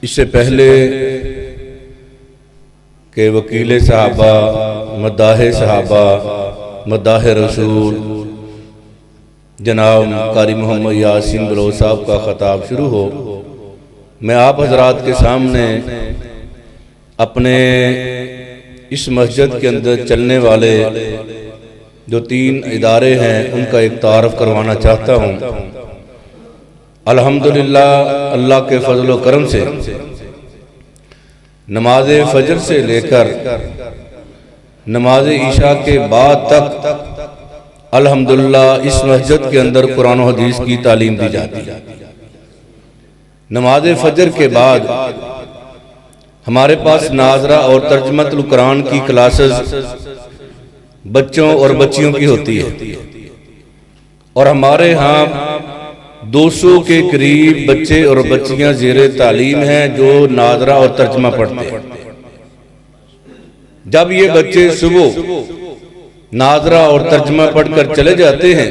اس سے پہلے کہ وکیل صحابہ، مداح صحابہ، مداح رسول جناب قاری محمد یاسین بلوچ صاحب کا خطاب شروع ہو، میں آپ حضرات کے سامنے اپنے اس مسجد کے اندر چلنے والے جو 3 ادارے ہیں ان کا ایک تعارف کروانا چاہتا ہوں۔ الحمدللہ اللہ کے فضل و کرم سے نماز فجر سے لے کر نماز عشاء کے بعد تک الحمدللہ اس مسجد کے اندر قرآن و حدیث کی تعلیم دی جاتی ہے۔ نماز فجر کے بعد ہمارے پاس ناظرہ اور ترجمۃ القرآن کی کلاسز بچوں اور بچیوں کی ہوتی ہے، اور ہمارے ہاں 200 کے قریب بچے اور بچیاں زیر تعلیم ہیں جو ناظرہ اور ترجمہ پڑھتے ہیں۔ جب یہ بچے صبح ناظرہ اور ترجمہ پڑھ کر چلے جاتے ہیں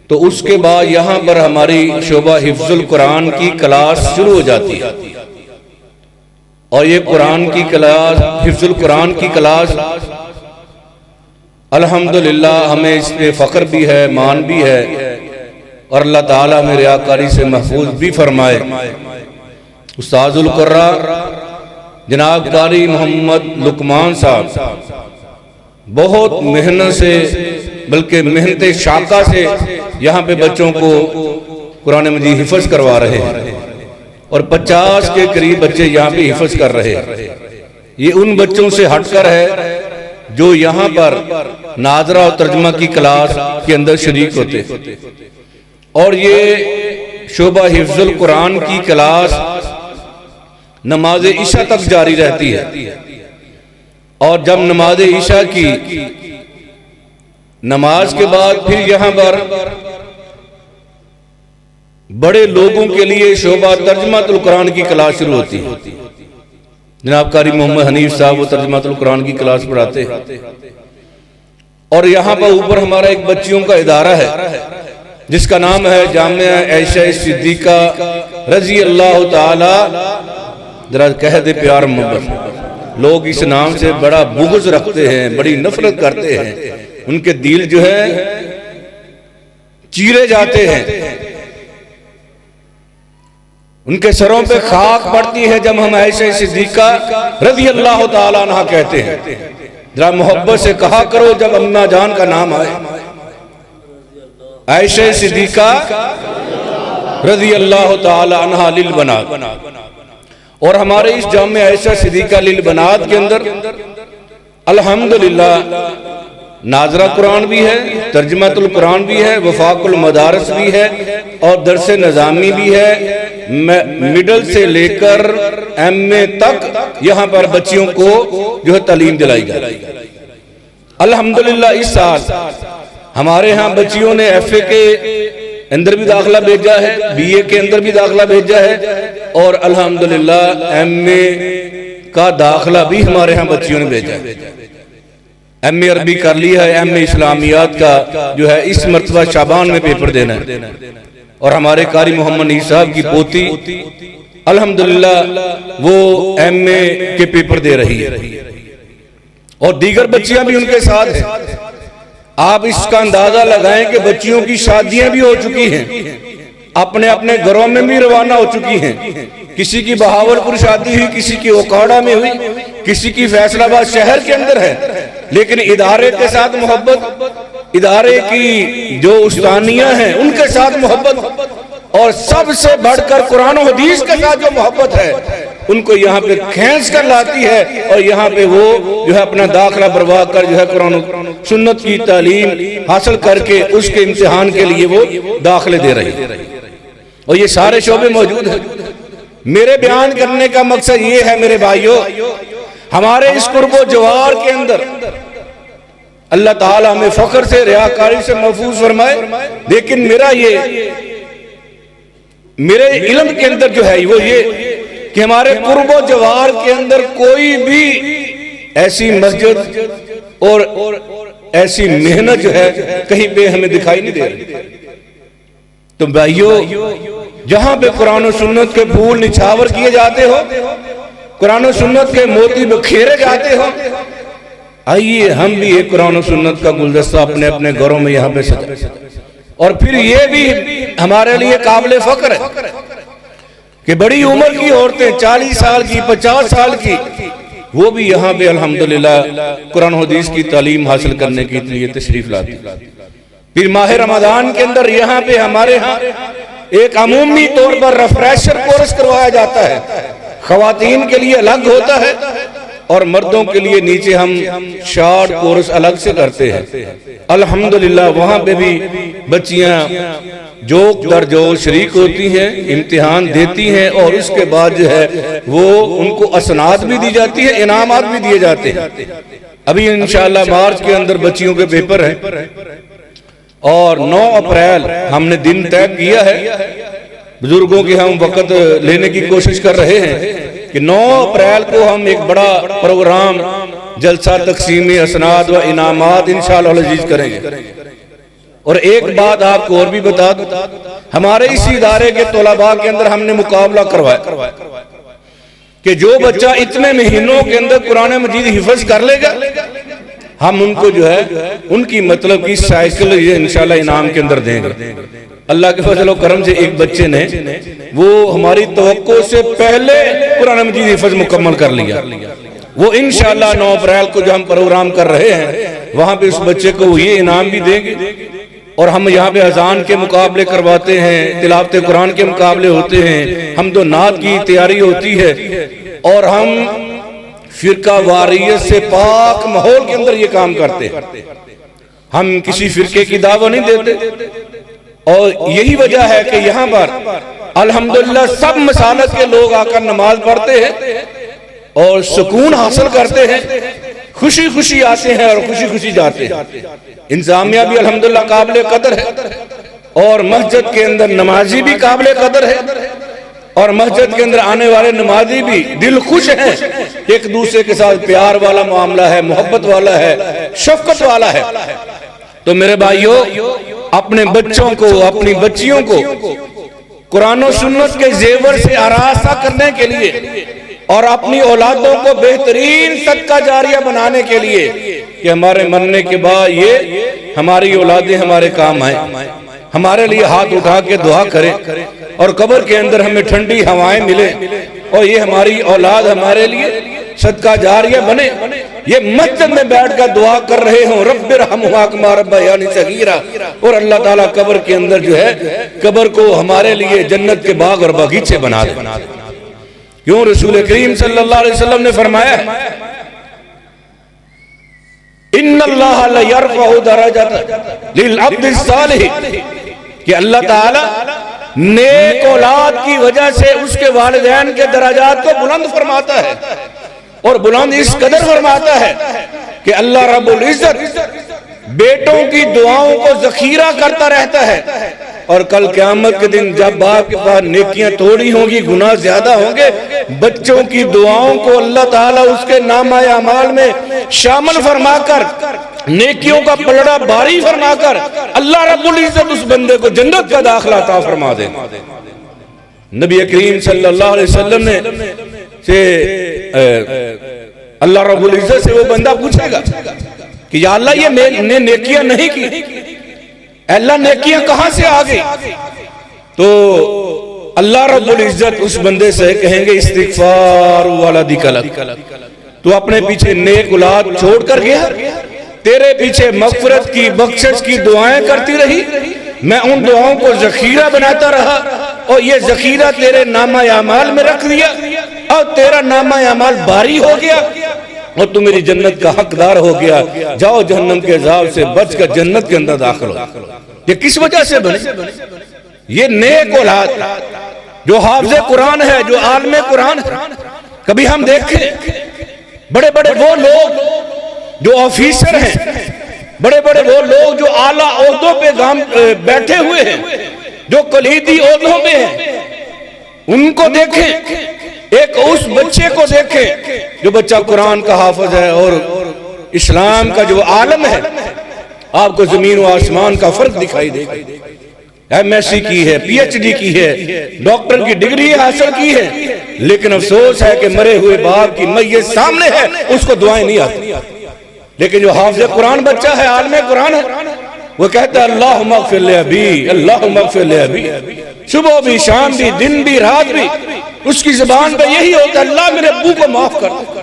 تو اس کے بعد یہاں پر ہماری شعبہ حفظ القرآن کی کلاس شروع ہو جاتی ہے، اور یہ قرآن کی کلاس، حفظ القرآن کی کلاس الحمدللہ ہمیں اس پہ فخر بھی ہے، مان بھی ہے، اور اللہ تعالیٰ ہمیں ریاکاری سے محفوظ بھی فرمائے۔ استاذ القراء جناب قاری محمد لقمان صاحب بہت محنت سے، بلکہ محنت شاقہ سے یہاں پہ بچوں کو قرآن مجید حفظ کروا رہے ہیں، اور 50 کے قریب بچے یہاں پہ حفظ کر رہے ہیں۔ یہ ان بچوں سے ہٹ کر ہے جو یہاں پر ناظرہ اور ترجمہ کی کلاس کے اندر شریک ہوتے ہیں، اور یہ شعبہ حفظ القرآن کی کلاس نماز عشاء تک جاری رہتی ہے، اور جب نماز عشاء کی نماز کے بعد پھر یہاں پر بڑے لوگوں کے لیے شعبہ ترجمۃ القرآن کی کلاس شروع ہوتی ہے۔ جناب قاری محمد حنیف صاحب وہ ترجمۃ القرآن کی کلاس پڑھاتے ہیں، اور یہاں پر اوپر ہمارا ایک بچیوں کا ادارہ ہے جس کا نام ہے جامعہ عائشہ صدیقہ رضی اللہ تعالی، ذرا کہہ دے پیار محبت۔ لوگ اس نام سے بڑا بغض رکھتے ہیں، بڑی نفرت کرتے ہیں، ان کے دل جو ہے چیرے جاتے ہیں، ان کے سروں پہ خاک پڑتی ہے جب ہم عائشہ صدیقہ رضی اللہ تعالی عنہ کہتے ہیں۔ ذرا محبت سے کہا کرو جب اماں جان کا نام آئے، عائشہ صدیقہ رضی اللہ تعالی عنہ للبنات۔ اور ہمارے اس جامعہ عائشہ صدیقہ للبنات کے اندر الحمدللہ ناظرہ قرآن بھی ہے، ترجمۃ القرآن بھی ہے، وفاق المدارس بھی ہے، اور درس نظامی بھی ہے، مڈل سے لے کر ایم اے تک یہاں پر بچیوں کو جو ہے تعلیم دلائی جاتی ہے۔ الحمدللہ اس سال ہمارے ہاں بچیوں نے ایف اے کے اندر بھی داخلہ بھیجا ہے، بی اے کے اندر بھی داخلہ بھیجا ہے، اور الحمدللہ ایم اے کا داخلہ بھی ہمارے ہاں بچیوں نے بھیجا ہے۔ ایم اے عربی کر لیا ہے، ایم اے اسلامیات کا جو ہے اس مرتبہ شعبان میں پیپر دینا ہے، اور ہمارے قاری محمد نیر صاحب کی پوتی الحمدللہ وہ ایم اے کے پیپر دے رہی ہے، اور دیگر بچیاں بھی ان کے ساتھ ہیں۔ آپ اس کا اندازہ لگائیں کہ بچیوں کی شادیاں بھی ہو چکی ہیں، اپنے اپنے گھروں میں بھی روانہ ہو چکی ہیں۔ کسی کی بہاولپور شادی ہوئی، کسی کی اوکاڑا میں ہوئی، کسی کی فیصل آباد شہر کے اندر ہے، لیکن ادارے کے ساتھ محبت، ادارے کی جو استانیہ ہیں ان کے ساتھ محبت، اور سب سے بڑھ کر قرآن و حدیث کے ساتھ جو محبت ہے ان کو یہاں پہ کھینچ کر لاتی ہے، اور یہاں پہ وہ جو ہے اپنا داخلہ بروا کر جو ہے قرآن و سنت کی تعلیم حاصل کر کے اس کے امتحان کے لیے وہ داخلے دے رہی ہے، اور یہ سارے شعبے موجود ہیں۔ میرے بیان کرنے کا مقصد یہ ہے میرے بھائیوں، ہمارے اس قرب و جوار کے اندر اللہ تعالیٰ ہمیں فخر سے، ریاکاری سے محفوظ فرمائے، لیکن میرے علم کے اندر جو ہے وہ یہ کہ ہمارے قرب و جوار کے اندر کوئی بھی ایسی مسجد اور ایسی محنت جو ہے کہیں پہ ہمیں دکھائی نہیں دے رہی۔ تو بھائیو جہاں پہ قرآن و سنت کے پھول نچھاور کیے جاتے ہو، قرآن و سنت کے موتی بکھیرے جاتے ہو، آئیے ہم بھی ایک قرآن و سنت کا گلدستہ اپنے اپنے گھروں میں یہاں پہ سجائیں، اور پھر یہ بھی ہمارے لیے قابل فخر ہے کہ بڑی عمر کی عورتیں 40 سال کی 50 سال کی وہ بھی یہاں پہ الحمدللہ قرآن و حدیث کی تعلیم حاصل کرنے کے لیے تشریف لاتی۔ پھر ماہ رمضان کے اندر یہاں پہ ہمارے ہاں ایک عمومی طور پر ریفریشر کورس کروایا جاتا ہے، خواتین کے لیے الگ ہوتا ہے اور مردوں کے لیے نیچے ہم شارٹ کورس الگ سے کرتے ہیں۔ الحمدللہ وہاں پہ بھی بچیاں جوک در جو شریک ہوتی ہیں، امتحان دیتی ہیں، اور اس کے بعد جو ہے وہ ان کو اسناد بھی دی جاتی ہے، انعامات بھی دیے جاتے ہیں۔ ابھی انشاءاللہ مارچ کے اندر بچیوں کے پیپر ہیں اور 9 اپریل ہم نے دن طے کیا ہے، بزرگوں کے ہم وقت لینے کی کوشش کر رہے ہیں کہ 9 اپریل کو ہم ایک بڑا پروگرام جلسہ تقسیم اسناد و انعامات انشاءاللہ العزیز کریں گے۔ اور ایک بات آپ کو اور بھی بتا دوں، ہمارے اس ادارے کے طلباء کے اندر ہم نے مقابلہ کروایا کہ جو بچہ اتنے مہینوں کے اندر قرآن مجید حفظ کر لے گا ہم ان کو جو ہے ان کی مطلب کی سائیکل یہ انشاءاللہ انعام کے اندر دیں گے۔ اللہ کے فضل و کرم سے ایک بچے نے وہ ہماری توقع سے پہلے قرآن مجید حفظ مکمل کر لیا، وہ انشاءاللہ 9 اپریل کو جو ہم پروگرام کر رہے ہیں وہاں پہ اس بچے کو یہ انعام بھی دیں گے۔ اور ہم یہاں پہ اذان کے مقابلے کرواتے ہیں، تلاوت قرآن کے مقابلے ہوتے ہیں، حمد و نعت کی تیاری ہوتی ہے، اور ہم فرقہ واریت سے پاک ماحول کے اندر یہ کام کرتے ہیں۔ ہم کسی فرقے کی دعویٰ نہیں دیتے، اور یہی وجہ ہے کہ یہاں پر الحمدللہ سب مسالت کے لوگ آ کر نماز پڑھتے ہیں اور سکون حاصل کرتے ہیں، خوشی خوشی آتے ہیں اور خوشی خوشی جاتے ہیں۔ انتظامیہ بھی الحمدللہ قابل قدر ہے، اور مسجد کے اندر نمازی بھی قابل قدر ہے، اور مسجد کے اندر آنے والے نمازی بھی دل خوش ہیں، ایک دوسرے کے ساتھ پیار والا معاملہ ہے، محبت والا ہے، شفقت والا ہے۔ تو میرے بھائیوں، اپنے بچوں کو اپنی بچیوں کو قرآن و سنت کے زیور سے آراستہ کرنے کے لیے اور اپنی اولادوں کو بہترین صدقہ جاریہ بنانے کے لیے کہ ہمارے مرنے کے بعد یہ ہماری اولادیں ہمارے کام آئیں، ہمارے لیے ہاتھ اٹھا کے دعا کریں، اور قبر کے اندر ہمیں ٹھنڈی ہوائیں ملے، اور یہ ہماری اولاد ہمارے لیے صدقہ جاریہ بنے، یہ مسجد میں بیٹھ کر دعا کر رہے ہوں رب ارحمہما کما ربیانی صغیرا، اور اللہ تعالیٰ قبر کے اندر جو ہے قبر کو ہمارے لیے جنت کے باغ اور باغیچے بنا دے۔ کیوں رسول کریم صلی اللہ علیہ وسلم نے فرمایا ان اللہ لیرفع درجات للعبد الصالح، کہ اللہ تعالیٰ نیک اولاد کی وجہ سے اس کے والدین کے درجات کو بلند فرماتا ہے، اور بلند اس قدر فرماتا ہے کہ اللہ رب العزت بیٹوں کی دعاؤں کو ذخیرہ کرتا رہتا ہے، اور کل قیامت کے دن جب باپ کے پاس نیکیاں تھوڑی ہوں گی، گناہ زیادہ ہوں گے، بچوں کی دعاؤں کو اللہ تعالیٰ اس کے نامہ اعمال میں شامل فرما کر، نیکیوں کا پلڑا باری فرما کر اللہ رب العزت اس بندے کو جنت کا داخلہ عطا فرما دے۔ نبی کریم صلی اللہ علیہ وسلم نے سے اللہ رب العزت سے وہ بندہ پوچھے گا کہ یا اللہ یہ میں نے نیکیاں نہیں کی، اللہ نیکیاں کہاں سے آ گئی؟ تو اللہ رب العزت اس بندے سے کہیں گے استغفار ولدک لک، تو اپنے پیچھے نیک اولاد چھوڑ کر گیا، تیرے پیچھے مغفرت کی بخشش کی دعائیں کرتی رہی، میں ان دعاؤں کو ذخیرہ بناتا رہا، اور یہ ذخیرہ تیرے نامہ اعمال میں رکھ دیا، اور تیرا نامہ اعمال باری ہو گیا، اور تو میری جنت کا حقدار ہو گیا، جاؤ جہنم کے عذاب سے بچ کر جنت کے اندر داخل ہو۔ یہ کس وجہ سے بنے؟ یہ نیک اولاد جو حافظ قرآن ہے، جو عالم قرآن ہے۔ کبھی ہم دیکھیں بڑے بڑے وہ لوگ جو آفیسر ہیں، بڑے بڑے وہ لوگ جو اعلیٰ عہدوں پہ بیٹھے ہوئے ہیں، جو کلیدی عہدوں پہ ہیں، ان کو دیکھیں، ایک اس بچے کو دیکھیں جو بچہ قرآن کا حافظ ہے اور اسلام کا جو عالم ہے، آپ کو زمین و آسمان کا فرق دکھائی دے گا۔ MSc کی ہے, PhD کی ہے, ڈاکٹر کی ڈگری حاصل کی ہے, لیکن افسوس ہے کہ مرے ہوئے باپ کی میت سامنے ہے, اس کو دعائیں نہیں آتی. لیکن جو حافظ قرآن بچہ ہے, عالم قرآن ہے, وہ کہتا ہے اللہم اغفر لأبی, اللہم اغفر لأبی. صبح بھی, شام بھی, دن بھی, رات بھی اس کی زبان پہ یہی ہوتا ہے, اللہ میرے ابو کو معاف کر دے,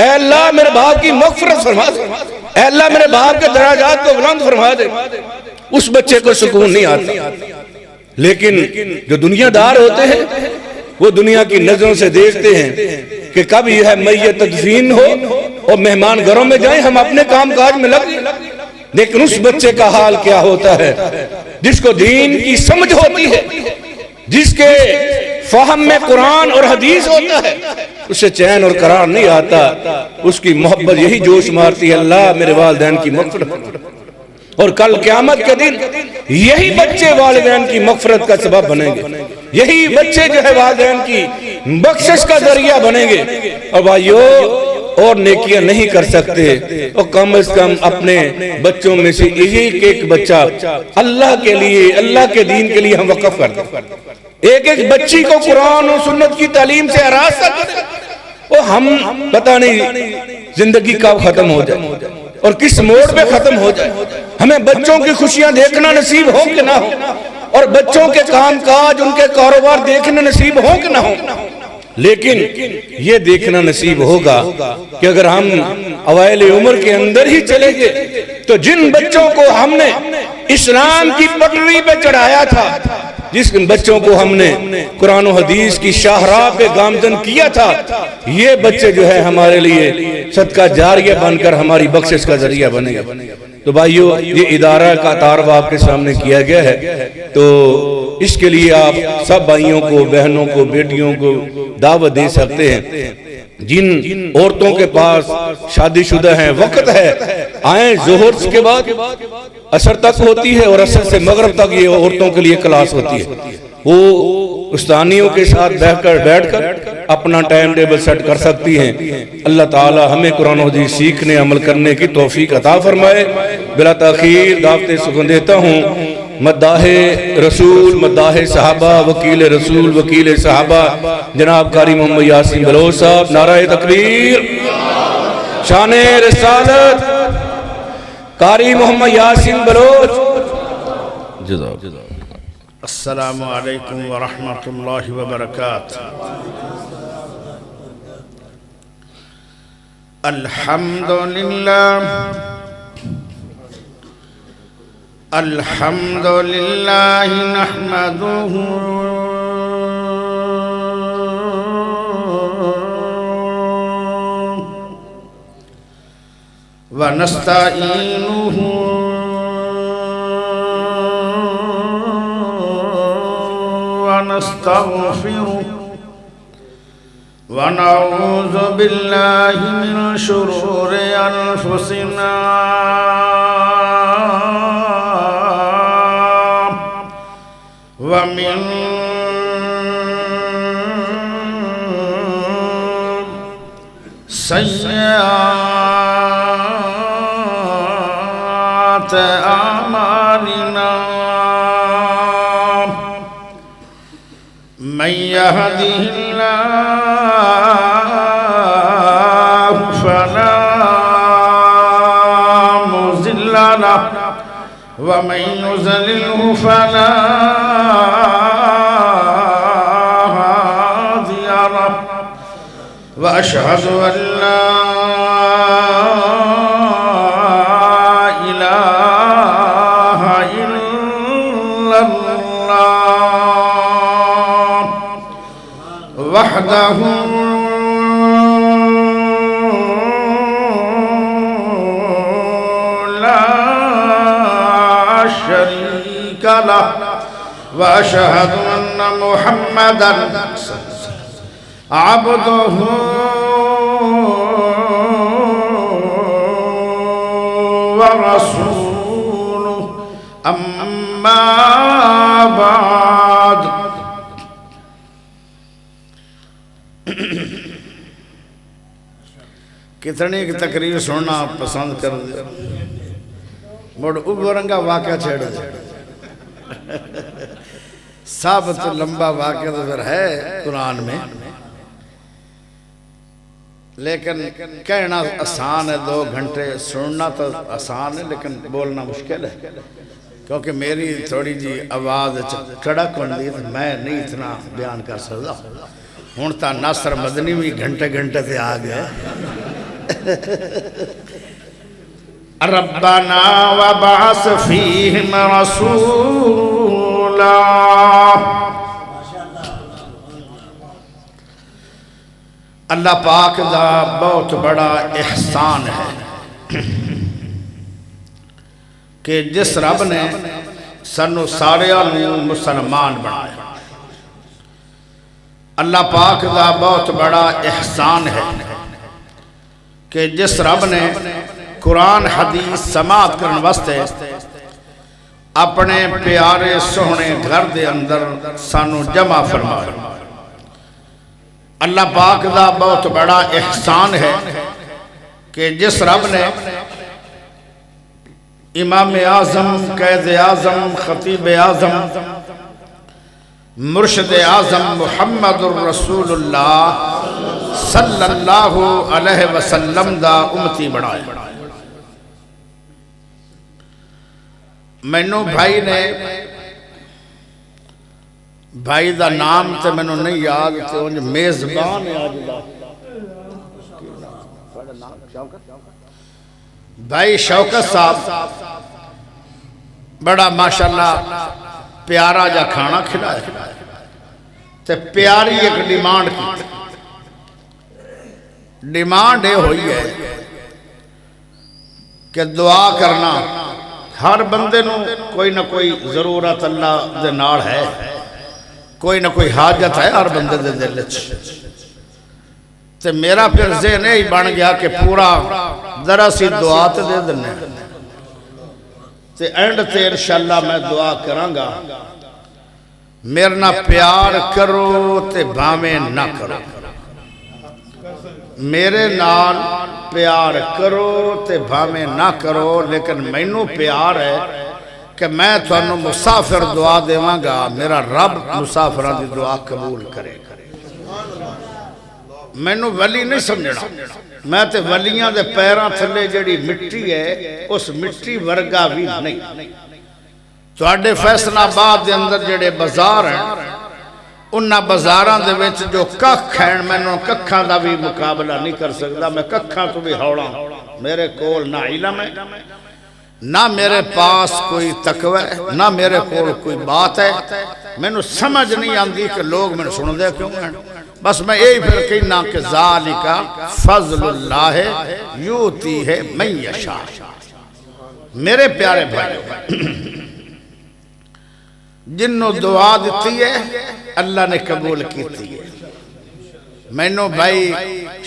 اے اللہ میرے باپ کی مغفرت فرما دے, اے اللہ میرے باپ کے درجات کو بلند فرما دے. اس بچے کو سکون نہیں آتا. لیکن جو دنیا دار ہوتے ہیں وہ دنیا کی نظروں سے دیکھتے ہیں کہ کب یہ میت تدفین ہو اور مہمان گھروں میں جائیں, ہم اپنے کام کاج میں لگ جائیں. لیکن اس بچے کا حال کیا ہوتا ہے جس کو دین کی سمجھ ہوتی ہے, جس کے فہم میں قرآن اور حدیث ہوتا ہے, اسے چین اور قرار نہیں آتا. اس کی محبت یہی جوش مارتی ہے, اللہ میرے والدین کی مغفرت. اور کل قیامت کے دن یہی بچے والدین کی مغفرت کا سبب بنیں گے, یہی بچے جو ہے والدین کی بخشش کا ذریعہ بنیں گے. اور بھائیو, اور نیکیاں نہیں کر سکتے اور کم از کم اپنے بچوں میں سے ایک بچہ اللہ کے لیے, اللہ کے دین کے لیے ہم وقف کر دیں. ایک بچی کو قرآن و سنت کی تعلیم سے آراستہ کریں. اور ہم پتہ نہیں زندگی کب ختم ہو جائے اور کس موڑ پہ ختم ہو جائے. ہمیں بچوں کی خوشیاں دیکھنا نصیب ہو کہ نہ ہو, اور بچوں کے کام کاج, ان کے کاروبار دیکھنا نصیب ہو کہ نہ ہو, لیکن یہ دیکھنا نصیب ہوگا کہ اگر ہم اوائل عمر کے اندر ہی چلے گئے تو جن بچوں کو ہم نے اسلام کی پٹری پہ چڑھایا تھا, جس بچوں کو ہم نے قرآن و حدیث کی شاہراہ پہ گامزن کیا تھا, یہ بچے جو ہے ہمارے لیے صدقہ جاریہ بن کر ہماری بخشش کا ذریعہ بنے گا. تو بھائیو, یہ ادارہ کا تعارف آپ کے سامنے کیا گیا ہے, تو اس کے لیے آپ سب بھائیوں کو, بہنوں کو, بیٹیوں کو دعوت دے سکتے ہیں. جن عورتوں کے پاس شادی شدہ ہیں, وقت ہے, آئیں. ظہر کے بعد عصر تک ہوتی ہے اور عصر سے مغرب تک یہ عورتوں کے لیے کلاس ہوتی ہے. وہ استانیوں کے ساتھ بیٹھ کر اپنا ٹائم ٹیبل سیٹ کر سکتی ہیں. اللہ تعالی ہمیں قرآن و حدیث سیکھنے, عمل کرنے کی توفیق عطا فرمائے. بلا تاخیر دعوت سخن دیتا ہوں مداح رسول, مداح صحابہ, وکیل رسول, وکیل صحابہ جناب قاری محمد یاسین بلوچ صاحب. نعرہ تکبیر, شان رسالت, قاری محمد یاسین بلوچ. السلام علیکم ورحمۃ اللہ وبرکاتہ. الحمد للہ نحمدہ ونستعینہ ونستغفرہ ونعوذ باللہ من شرور انفسنا ومن سیئات اعمالنا من يهده الله فلا مضل له ومن يضلله فلا هادي له وأشهد أن لا إله إلا الله وحده لا شريك له وأشهد أن محمدًا عبده ورسوله أما بعد. کتنی کی تقریر سننا پسند کر دے, مڑ ابرنگا واقعہ چھیڑ دے. سب تو لمبا واقعہ تو پھر ہے قرآن میں، لیکن کہنا آسان ہے، 2 گھنٹے سننا تو آسان ہے لیکن بولنا مشکل ہے، کیونکہ میری تھوڑی جی آواز کڑک ہوندی تو میں نہیں اتنا بیان کر سکتا۔ ہوں تا ناصر مدنی بھی گھنٹے گھنٹے سے آ گئے۔ ربنا وبعث فیہم رسولا، اللہ پاک دا بہت بڑا احسان ہے کہ جس رب نے سانو سارے مسلمان بنایا۔ اللہ پاک دا بہت بڑا احسان ہے کہ جس رب نے قرآن حدیث سماعت کرن واسطے اپنے پیارے سوہنے گھر دے اندر سانو جمع فرمایا۔ اللہ پاک دا بہت بڑا احسان ہے کہ جس رب نے امام اعظم، قائد اعظم، خطیب اعظم، مرشد اعظم محمد الرسول اللہ صلی اللہ علیہ وسلم دا امتی بنایا۔ مینوں بھائی نے، بھائی دا نام تے مینوں نہیں یاد، تے انج میزبان ہے آج دا بھائی شوکت صاحب بڑا ماشاءاللہ پیارا جا کھانا کھلایا، تے پیاری ایک ڈیمانڈ کی۔ ڈیمانڈ یہ ہوئی ہے کہ دعا کرنا، ہر بندے نو کوئی نہ کوئی ضرورت اللہ دے نال ہے، کوئی نہ کوئی حاجت ہے ہر بندے دے دل وچ، تے میرا پھر ذہن ہی بن گیا کہ پورا ذرا سی دعا تے دے دینے، تے اینڈ تے انشاءاللہ میں دعا کراں گا، میرے نہ پیار کرو تے بھاویں نہ کرو، میرے نال پیار کرو تے بھاویں نہ کرو، لیکن مینوں پیار ہے کہ میں تھانوں مسافر دعا دیواں گا، میرا رب مسافران دی دعا قبول کرے گا۔ مینوں ولی نہیں سمجھنا، میں تے ولیاں دے پیراں تھلے جڑی مٹی ہے اس مٹی ورگا بھی نہیں۔ تواڈے فیصلہ آباد دے اندر جڑے بازار ہیں، انہاں بازاراں دے وچ جو ککھ ہیں، مینوں ککھاں دا بھی مقابلہ نہیں کر سکتا، میں ککھاں تو بھی ہوڑا، میرے کول نہ علم ہے، نہ میرے پاس کوئی تقوی ہے، نہ میرے کول کوئی بات ہے، مینوں سمجھ نہیں آندی کہ لوگ مینوں سن دے کیوں ہیں۔ بس میں یہی پھر کہنا کہ ذالک فضل اللہ یوتی ہے من یشاء۔ میرے پیارے بھائیو، جنوں دعا دیتی ہے اللہ نے قبول کیتی ہے۔ مینوں بھائی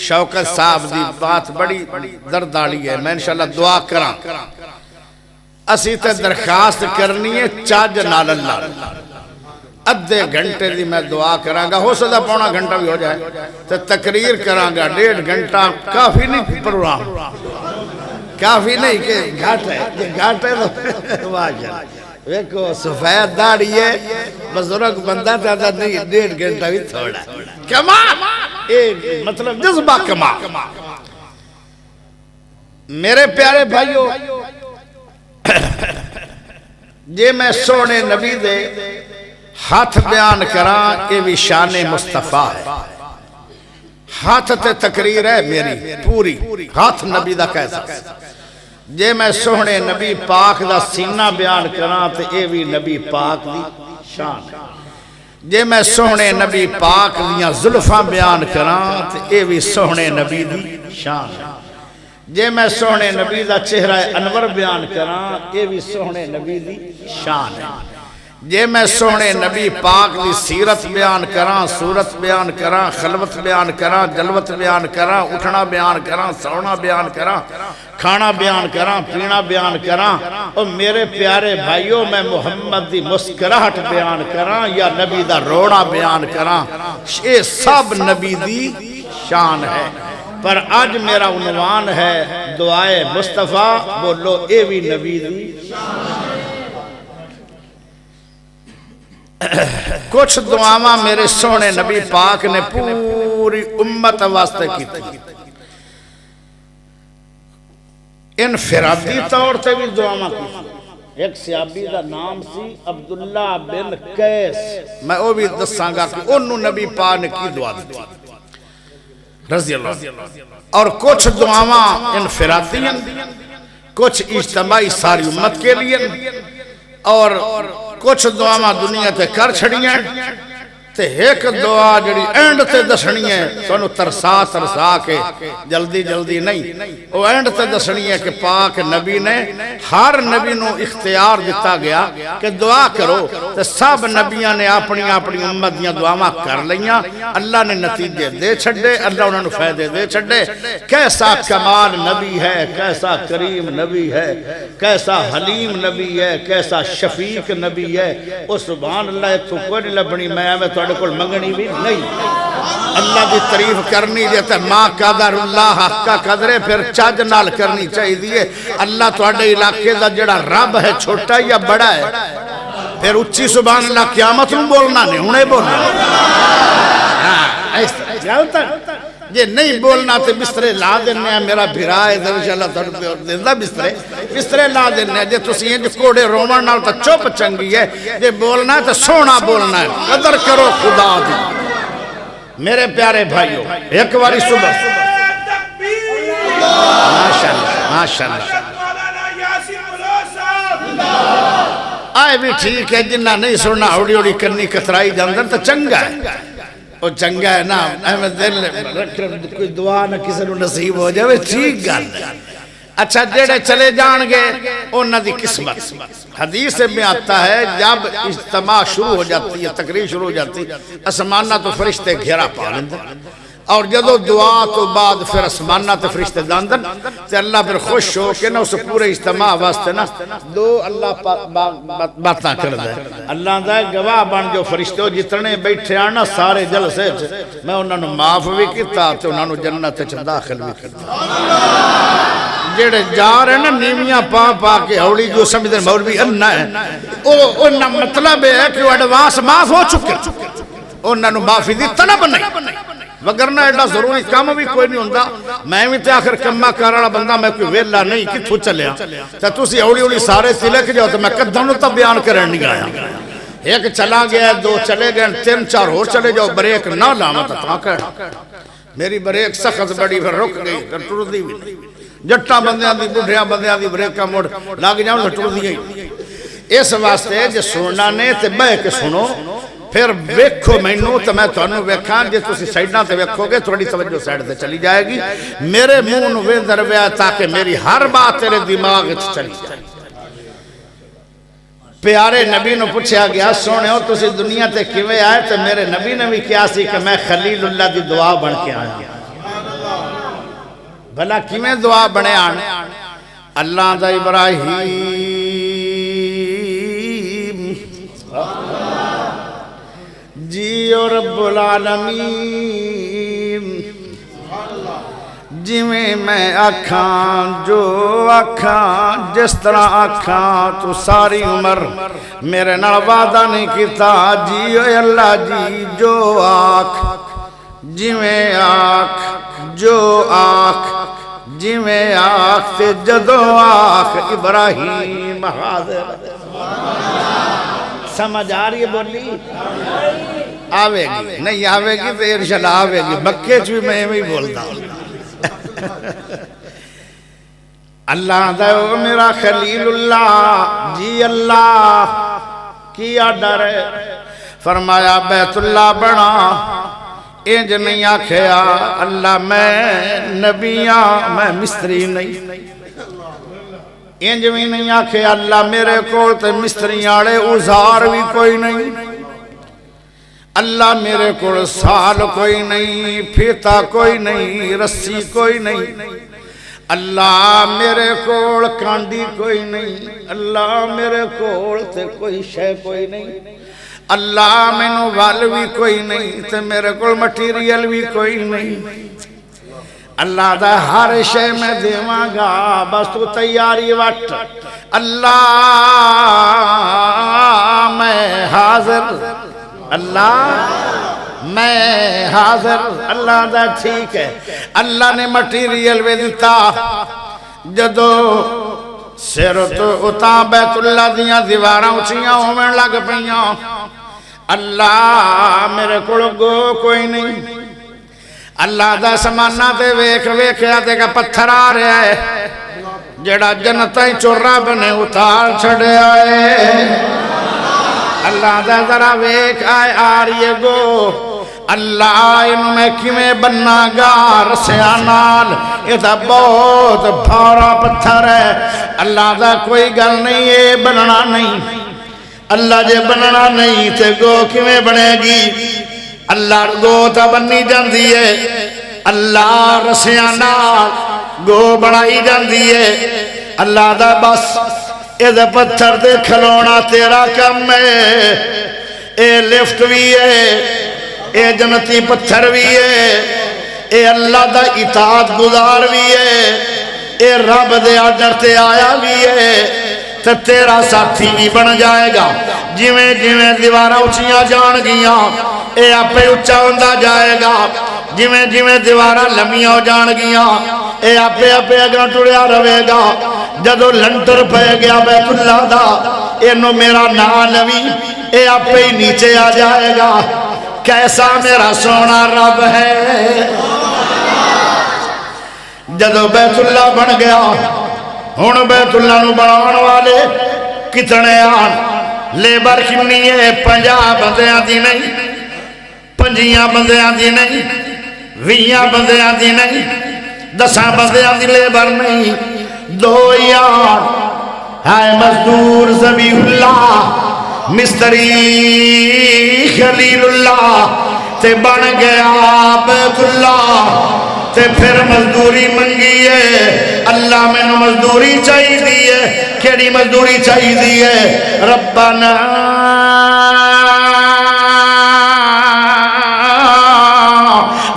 شوکت صاحب دی بات بڑی دردالی ہے، میں انشاءاللہ دعا کراں، اسی تے درخواست کرنی ہے چاج نال اللہ، ادھے گھنٹے دی میں دعا کراں گا، ہو سکتا پونا گھنٹہ بھی ہو جائے، تے تقریر کراں گا 1.5 گھنٹہ، کافی نہیں پروگرام، کافی نہیں کہ گھٹ ہے، یہ گھٹ ہے تو واجہ ویکو سفید داڑھی ہے، بزرگ بندہ تھا نہیں 1.5 گھنٹہ بھی تھوڑا کما، مطلب جذبہ کما۔ میرے پیارے بھائیو، جے میں سونے نبی دے ہاتھ بیان کراں، یہ بھی شان مصطفیٰ ہے، ہاتھ تے تقریر ہے میری پوری، ہاتھ نبی دا کیسا، جے میں سونے نبی پاک دا سینہ بیان کراں تے یہ بھی نبی پاک دی شان ہے، جے میں سونے نبی پاک دیاں زلفاں بیان کراں تے یہ بھی سونے نبی دی شان ہے، جے میں سونے نبی دا چہرہ انور بیان کراں یہ بھی سونے نبی دی شان ہے، جے میں سونے نبی پاک دی سیرت بیان کراں، صورت بیان کراں، خلوت بیان کراں، جلوت بیان کراں، اٹھنا بیان کراں، سونا بیان کراں، کھانا بیان کراں، پینا بیان کراں، اور میرے پیارے بھائیوں میں محمد دی مسکراہٹ بیان کراں یا نبی دا رونا بیان کراں، یہ سب نبی دی شان ہے، پر آج میرا عنوان ہے دعائے مصطفیٰ، بولو اے بھی نبی دی شان ہے۔ کچھ دعاواں میرے سونے نبی پاک نے پوری امت واسطے کی تھی. انفرادی طور تے بھی دعاواں کی. ایک صحابی دا نام سی عبداللہ بن قیس, میں وہ بھی دساں گا کہ انہوں نبی پاک نے کی دعا دی رضی اللہ. اور کچھ دعاواں انفرادی ہیں, کچھ اجتماعی ساری امت کے لیے, اور کچھ دعاواں دنیا تے کر چھڑیاں تے ایک دعا جڑی اینڈ تے دسنی ہے سانو ترسا ترسا کے جلدی جلدی نہیں, وہ اینڈ تے دسنی ہے کہ پاک نبی نے ہر نبی نو اختیار دیتا گیا کہ دعا کرو, تے سب نبیاں نے اپنی اپنی امت دیاں دعاواں کر لیاں, اللہ نے نتیجے دے چھڑے, اللہ انہوں نے فائدے دے چھڑے. کیسا کمال نبی ہے, کیسا کریم نبی ہے, کیسا حلیم نبی ہے, کیسا شفیق نبی ہے. او سبحان اللہ, اتھوں کوئی نہیں لبنی, میں تھوڑے کول منگنی بھی نہیں. اللہ دی تعریف کرنی جیتے ماں قدر اللہ حق کا قدرے پھر چاج نال کرنی چاہی دیئے. اللہ تھوڑے علاقے دا جڑا رب ہے چھوٹا یا بڑا ہے, پھر اچھی سبحان اللہ قیامت میں بولنا نہیں, انہیں بولنا یہ نہیں بولنا تے بسترے لا دینے ہیں. میرا بھرا ہے انشاءاللہ تھوڑے پہ دیندہ بسترے لا دینے ہیں. جے تسی ہیں جو کوڑے رومان نال تا چوپ چنگی ہے, جے بولنا ہے تو سونا بولنا ہے. قدر کرو خدا دی. میرے پیارے بھائیوں, ایک واری صبح ماشاءاللہ آئے بھی ٹھیک ہے, جنہ نہیں سننا اوڑی اوڑی کرنی کترائی جاندر تو چنگا ہے, وہ چنگا ہے نا. احمد دل کوئی دعا نہ کسی نو نصیب ہو جائے ٹھیک گل. اچھا جڑے چلے جان گے انہاں دی قسمت. حدیث میں آتا ہے جب اجتماع شروع ہو جاتی ہے, تقریر شروع ہو جاتی, اسمانہ تو فرشتے گھیرا پا لیندے, اور جدو دعا تو بعد پھر اسمانہ تے فرشتے داندن تے اللہ پھر خوش ہو کے نا اس پورے اجتماع واسطے نا دو اللہ باتاں کر دے. اللہ دا گواہ بن جو فرشتے جتنے بیٹھے آنا سارے جلسے میں انہوں نے معاف بھی کیتا تے انہوں نے جنت چ داخل بھی کرتا. جڑے جا رہے نا نیمیاں پا کے ہوڑی جو سمجھتے ہیں مولوی انہا ہے, انہا مطلب ہے کہ وہ ایڈوانس معاف ہو چکے, انہوں نے معافی دی طلب نہیں, وگرنہ ایڈا ضروری کام بھی کوئی نہیں ہوندہ. میں بھی تے آخر کمہ کرانا بندہ, میں کوئی ویلہ نہیں کتھو چلیا تے تسی اوڑی اوڑی سارے تلک جاؤ تو میں قدم تا بیان کرنے نہیں آیا. ایک چلا گیا, دو چلے گئے, تین چار اور چلے جاؤ, بریک نہ لامت تھا کہنا. میری بریک سخت بڑی پھر رک گئی, پھر ٹر دی بھی جٹا بندیاں دی بڑھیاں بندیاں دی بریکہ موڑ لاگ جاؤں ٹر دی گئی. اس واسطے جو سننا نے تے بہ کے سنو, پھر ویکھو مینوں تو میں تھانوں ویکھاں, جے تسی سائیڈاں تے ویکھو گے تھوڑی توجہ سائیڈ تے چلی جائے گی. میرے منہ نو ویندر ویا تاکہ میری ہر بات تیرے دماغ وچ چلی جائے. پیارے نبی نو پوچھا گیا سونے ہو تسی دنیا تے کیویں آئے, تے میرے نبی نے بھی کیا سی کہ میں خلیل اللہ دی دعا بن کے آیا. بھلا کیویں دعا بنے آن, اللہ دا ابراہیم جی اور رب العالمین جی میں آکھاں جو آکھاں جس طرح آکھاں تو ساری عمر میرے نال وعدہ نہیں کیتا. جی اے اللہ جی جو آکھ جی میں آکھ جو آکھ جی میں آکھ تے جدو آکھ ابراہیم حاضر. سمجھ آ رہی ہے بولی؟ آوے گی نہیں آوے گی تو ارشاد آوے گی, مکے چوی میں ہی بولتا ہوں. اللہ دے میرا خلیل اللہ جی اللہ کیا ڈر ہے, فرمایا بیت اللہ بنا. انج نہیں آکھیا اللہ میں نبیاں میں مستری نہیں, انج بھی نہیں آکھے اللہ میرے کول تے مستری آڑے اوزار بھی کوئی نہیں, اللہ میرے کول سال کوئی نہیں, پھیتا کوئی نہیں, رسی کوئی نہیں, اللہ میرے کول کانڈی کوئی نہیں, اللہ میرے کول تے کوئی شے کوئی نہیں, اللہ مینوں وال بھی کوئی نہیں تے میرے کول مٹیریل بھی کوئی نہیں. اللہ دا ہر شے میں دیواں گا, بس تو تیاری وٹ. اللہ میں حاضر، اللہ میں حاضر، اللہ دا ٹھیک ہے۔ اللہ نے مٹیریل بھی دیتا، جدو سر تو اتا بیت اللہ دیاں دیواراں اچھیاں ہومن لگ پئیاں، اللہ میرے کول گو کوئی نہیں، اللہ دا سمانہ تے ویکھ ویکھیا تے کہ پتھر آ رہا ہے، جڑا جنتیں چورا بنے اتار چھڑے آئے، اللہ دا ذرا ویکھ آئے آ رہی ہے گو، اللہ انہوں میں کیویں بننا گا رسیاں نال، یہ تا بہت بھارا پتھر ہے، اللہ دا کوئی گل نہیں ہے بننا نہیں، اللہ جے بننا نہیں تے گو کیویں بنے گی، اللہ گو تا بننی جاندی ہے، اللہ رسیاں نال گو بنائی جاندی ہے، اللہ دا بس اے دے پتھر دے کھلونا تیرا کم ہے، اے لفٹ بھی ہے، اے جنتی پتھر بھی ہے، اے اللہ دا اطاعت گزار بھی ہے، اے رب دے آڈر تے آیا بھی ہے، تے تیرا ساتھی بھی بن جائے گا، جویں جویں دیوارہ اچھیاں جان گیاں، اے آپے اچھا ہوندہ جائے گا، جویں جویں دیوارہ لمیاں ہو جان گیاں، اے آپے آپے اگاں ٹڑیا روے گا، جدو لنٹر پہ گیا بیت اللہ دا، اینو میرا نا لوی، اے آپے ہی نیچے آ جائے گا، کیسا میرا سونا رب ہے۔ جدو بیت اللہ بن گیا، ہن بیت اللہ نو بنان والے کتنے آن، لیبر کنی ہے، 50 بندیاں دی نہیں، 5 بندیاں دی نہیں، 20 بندیاں دی نہیں، 10 بندیاں دی لیبر نہیں، 2 یار ہے مزدور زبیح اللہ مستری خلیل اللہ تے بن گیا بیت اللہ، تے پھر مزدوری منگی ہے، اللہ میں نے مزدوری چاہی دی ہے، کیڑی مزدوری چاہی دی ہے، ربنا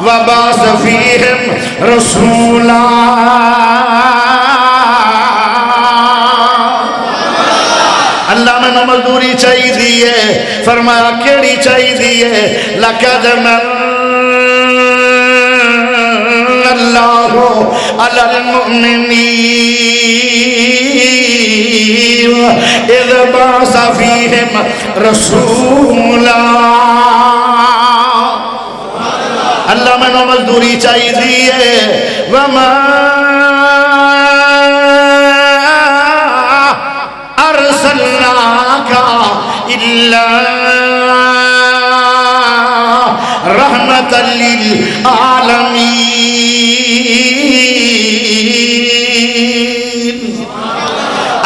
وبعث فیہم رسولا، اللہ میں نے مزدوری چاہی دی ہے، فرمایا کیڑی چاہی دی ہے، لَقَدْ مَنَّ اللہ علی المؤمنین اذ بعث فیہم رسولا، اللہ میں نے مزدوری چاہی دی ہے، وَمَا أَرْسَلْنَاكَ إِلَّا رَحْمَةً لِلْعَالَمِينَ،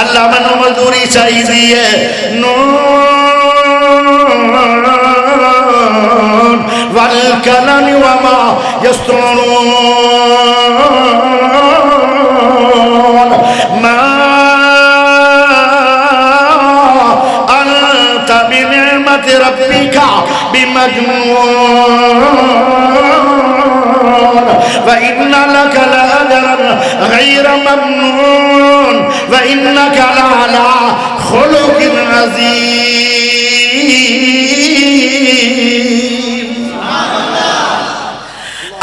اللہ میں نے مزدوری چاہی دی ہے، نون والقلم وما يسطرون، ما أنت بنعمة ربك بمجنون، وإن لك لأجرا غير ممنون، وإنك لعلى خلق عظيم۔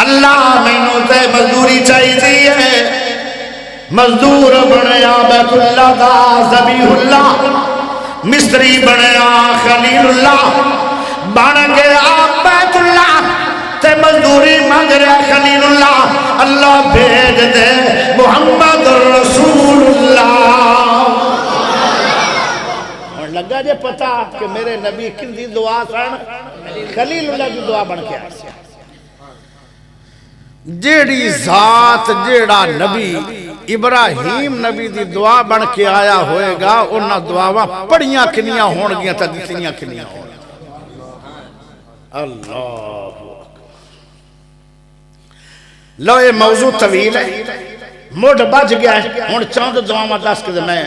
اللہ میں تے مزدوری چاہی دی ہے، مزدور بنیا بیت اللہ دا ذبیح اللہ، مستری بنیا خلیل اللہ، بن گیا بیت اللہ تے مزدوری مانگ رہا خلیل اللہ، اللہ بھیج دے محمد رسول اللہ۔ اور لگا جے پتا کہ میرے نبی کن دی دعا سن، خلیل اللہ کی دعا بن کے آئے، جیڑی ذات جیڑا نبی ابراہیم نبی دی دعا بن کے آیا ہوئے گا، انہاں دعاواں پڑیاں کنیاں ہون گیاں تا دتیاں کنیاں ہون گیاں۔ اللہ لو یہ موضوع طویل ہے، مڈ بج گیا ہے، ہن چاند دعاواں دس کے میں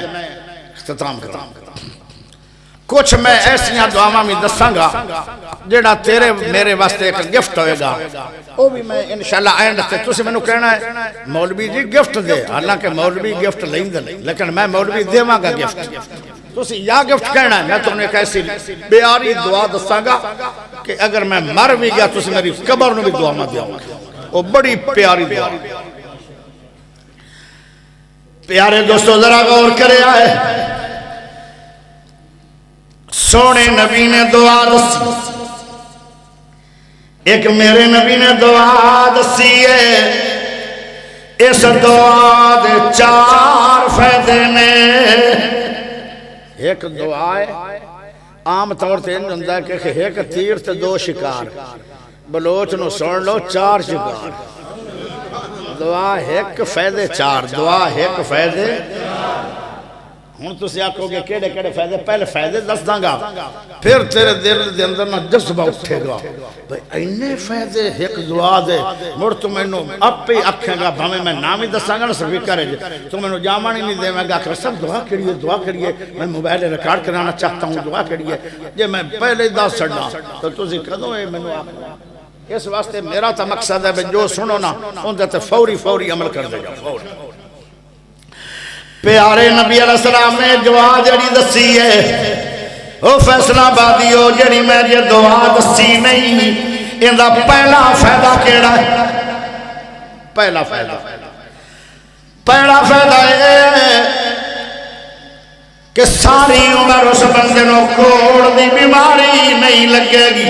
اختتام کرتا ہوں۔ کچھ میں ایسیاں دعاواں میں دساں گا جڑا تیرے میرے واسطے ایک گفٹ ہوئے گا، وہ بھی میں انشاءاللہ آئندہ تے تسی میں نو کہنا ہے مولوی جی گفٹ دے، حالانکہ مولوی گفٹ لیں دے لیکن میں مولوی دیواں گا گفٹ، تسی یا گفٹ کہنا ہے، میں تمہیں ایک ایسی بیاری دعا دساں گا کہ اگر میں مر بھی گیا تسی میری قبر نو بھی دعا میں دیاں گا، وہ بڑی پیاری دعا۔ پیارے دوستو ذرا غور کرے آئے، سونے نبی نے دعا دسی، ایک میرے نبی نے دعا دسی ہے، اس دعا دے 4 فائدے نے۔ ایک دعا ہے عام طور تے انج ہوندا ہے کہ ایک تیر تے 2 شکار، بلوچ نو سن لو 4 شکار۔ دعا ایک فائدے 4، دعا ایک فائدے۔ ہن تسی آکھو گے کیڑے کیڑے فائدے، پہلے فائدے دس داں گا، پھر تیرے دل دے اندر نہ جذبہ اٹھے گا بھئی اینے فائدے ایک دعا دے، مڑ تو میں نو اپے اکھیں گا، بھامے میں نام ہی دساں گا نا سبھی کرے جے، تو میں نو جامانی نہیں دے میں گا کہ سب دعا کریے دعا کریے، میں موبائل ریکارڈ کرانا چاہتا ہوں دعا کریے، جے میں پہلے دا سڑنا تو تسی کدوں اے میں نو آکھنا۔ اس واسطے میرا تا مقصد ہے جو سنو نا ان تے فوری عمل کر دے جا فوری۔ پیارے نبی علیہ السلام نے دعا جڑی دسی ہے او فیصلہ آبادی ہو جڑی میں یہ دعا دسی نہیں، ان دا پہلا فائدہ کیڑا ہے؟ پہلا فائدہ ہے کہ ساری عمر اس بندے نو کوڑ دی بیماری نہیں لگے گی۔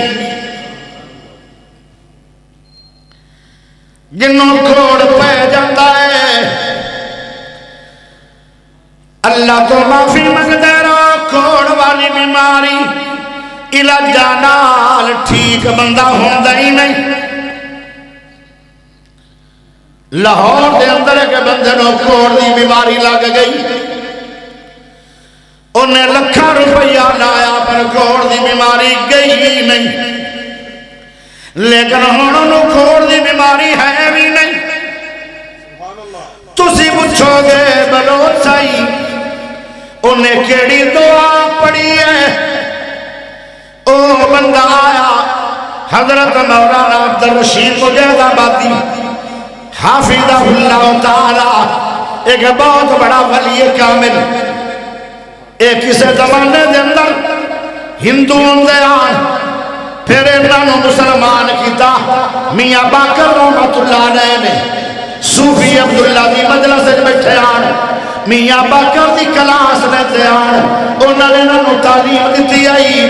جنوں کوڑ پہ جاتا ہے اللہ تو معافی منگدے رہو، کوڑ والی بیماری علاجہ نال ٹھیک بندہ ہوندا ہی نہیں۔ لاہور دے اندر ایک بندے نو کوڑ دی بیماری لگ گئی، انہیں لکھاں روپیہ لایا پر کوڑ دی بیماری گئی نہیں، لیکن ہن انہوں کوڑ دی بیماری ہے بھی نہیں۔ تسی پوچھو گے بلوچ سائی انہیں کیڑی دعا پڑھی ہے؟ او بندہ آیا حضرت مولانا عبدالرشید مجید آبادی حافظہ اللہ تعالی، ایک بہت بڑا ولی کامل، ایک اسے زمانے دے اندر ہندوؤں دے آن پھر انہوں مسلمان کیتا میاں باقر رحمت اللہ علیہ نے صوفی عبداللہ دی مجلس سے بیٹھے آن، میاں باقر دی کلاس لیتے آن، انہوں نے انہوں تعلیم دیتی آئی،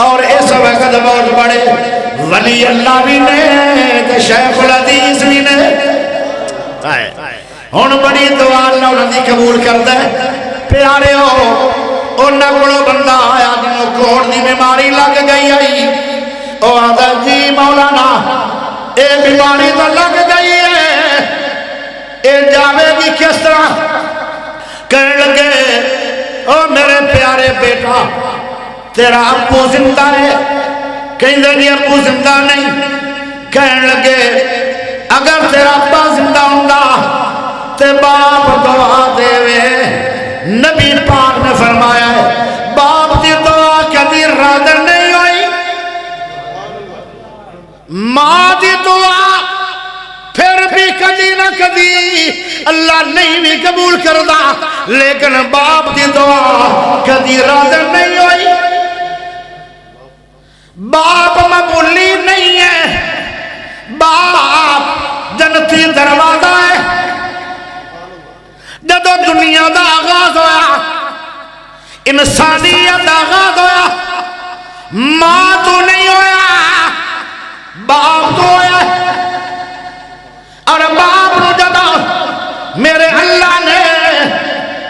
اور اس وقت بہت بڑے ولی اللہ بھی نے شیخ الحدیث بھی نے ہن بڑی دعا اللہ انہوں نے قبول کر دے۔ پیارے ہو انہوں کو بندہ آیا جنہوں کوڑ دی بیماری لگ گئی آئی، او آدھا جی مولانا اے بیماری تو لگ گئی ہے، اے جاوے گی کس طرح؟ کہنے لگے او میرے پیارے بیٹا تیرا ابو زندہ ہے؟ کہیں دے نہیں ابو زندہ نہیں۔ کہنے لگے اگر تیرا ابا زندہ ہوندہ تے باپ دعا دے وے، نبی پاک نے فرمایا ہے باپ دی دعا کبھی رد نہیں ہوئی، ماں دی دعا پھر بھی کدی نہ کدی اللہ نہیں بھی قبول کردہ، لیکن باپ دی دعا کدی رد نہیں ہوئی۔ باپ مقبولی نہیں ہے، باپ جنتی دروازہ ہے۔ جدو دنیا دا آغاز ہویا، انسانیت آغاز ہویا، ماں تو نہیں ہویا باپ تو ہویا ہے، اور باپ نو جدو میرے اللہ نے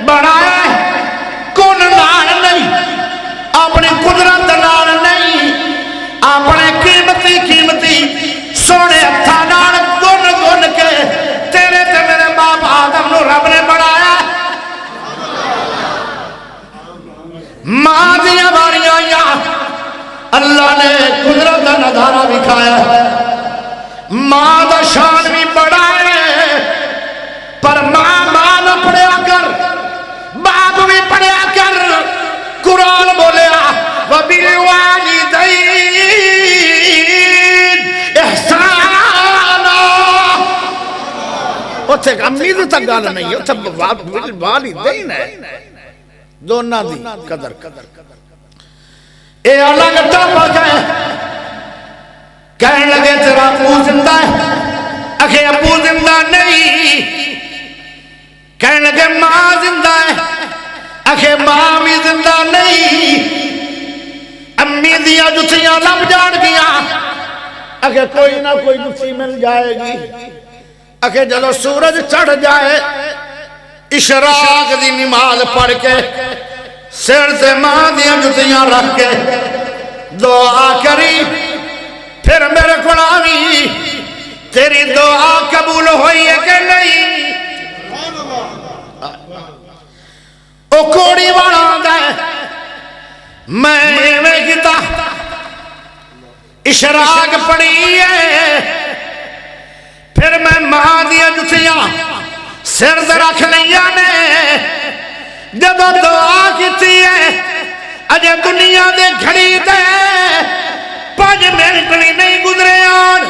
بڑھایا کن نال نہیں، اپنی قدرت نال نہیں، اپنے قیمتی سونے ہتھاں نال گن گن کے تیرے تے میرے باپ آدم نو رب نے بڑھایا۔ ماں دیا باریاں یا اللہ نے قدرت کا نظارہ دکھایا ہے، ماں دا شان بھی بڑا ہے، پر ماں نہ پڑھیا کر، باپ بھی پڑھیا کر۔ قرآن بولیا اتھے امی دی تک گل نہیں ہے، اتھے والدین ہے، دونوں دی قدر اے الگ ٹاپا گئے کہنے لگے تیرا ابو زندہ ہے، اکھے ابو زندہ نہیں، کہنے لگے ماں زندہ ہے، اکھے ماں بھی زندہ نہیں، امی دیا جتیاں لب جان گیا، اکھے کوئی نہ کوئی جتی مل جائے گی، اکھے جدو سورج چڑھ جائے اشراق دی نماز پڑھ کے سر سے ماں دیا جتیاں رکھ کے دعا کری، پھر میرے کو آوی تیری دعا قبول ہوئی ہے کہ نہیں؟ او کوڑی والا دے میں کیتا اشراق پڑی ہے، پھر میں ماں دیا جتیاں سر سے رکھ لیا نے، جب دعا کیتی ہے اجے دنیا دے گھڑی دے 5 منٹ بھی نہیں گزرے آن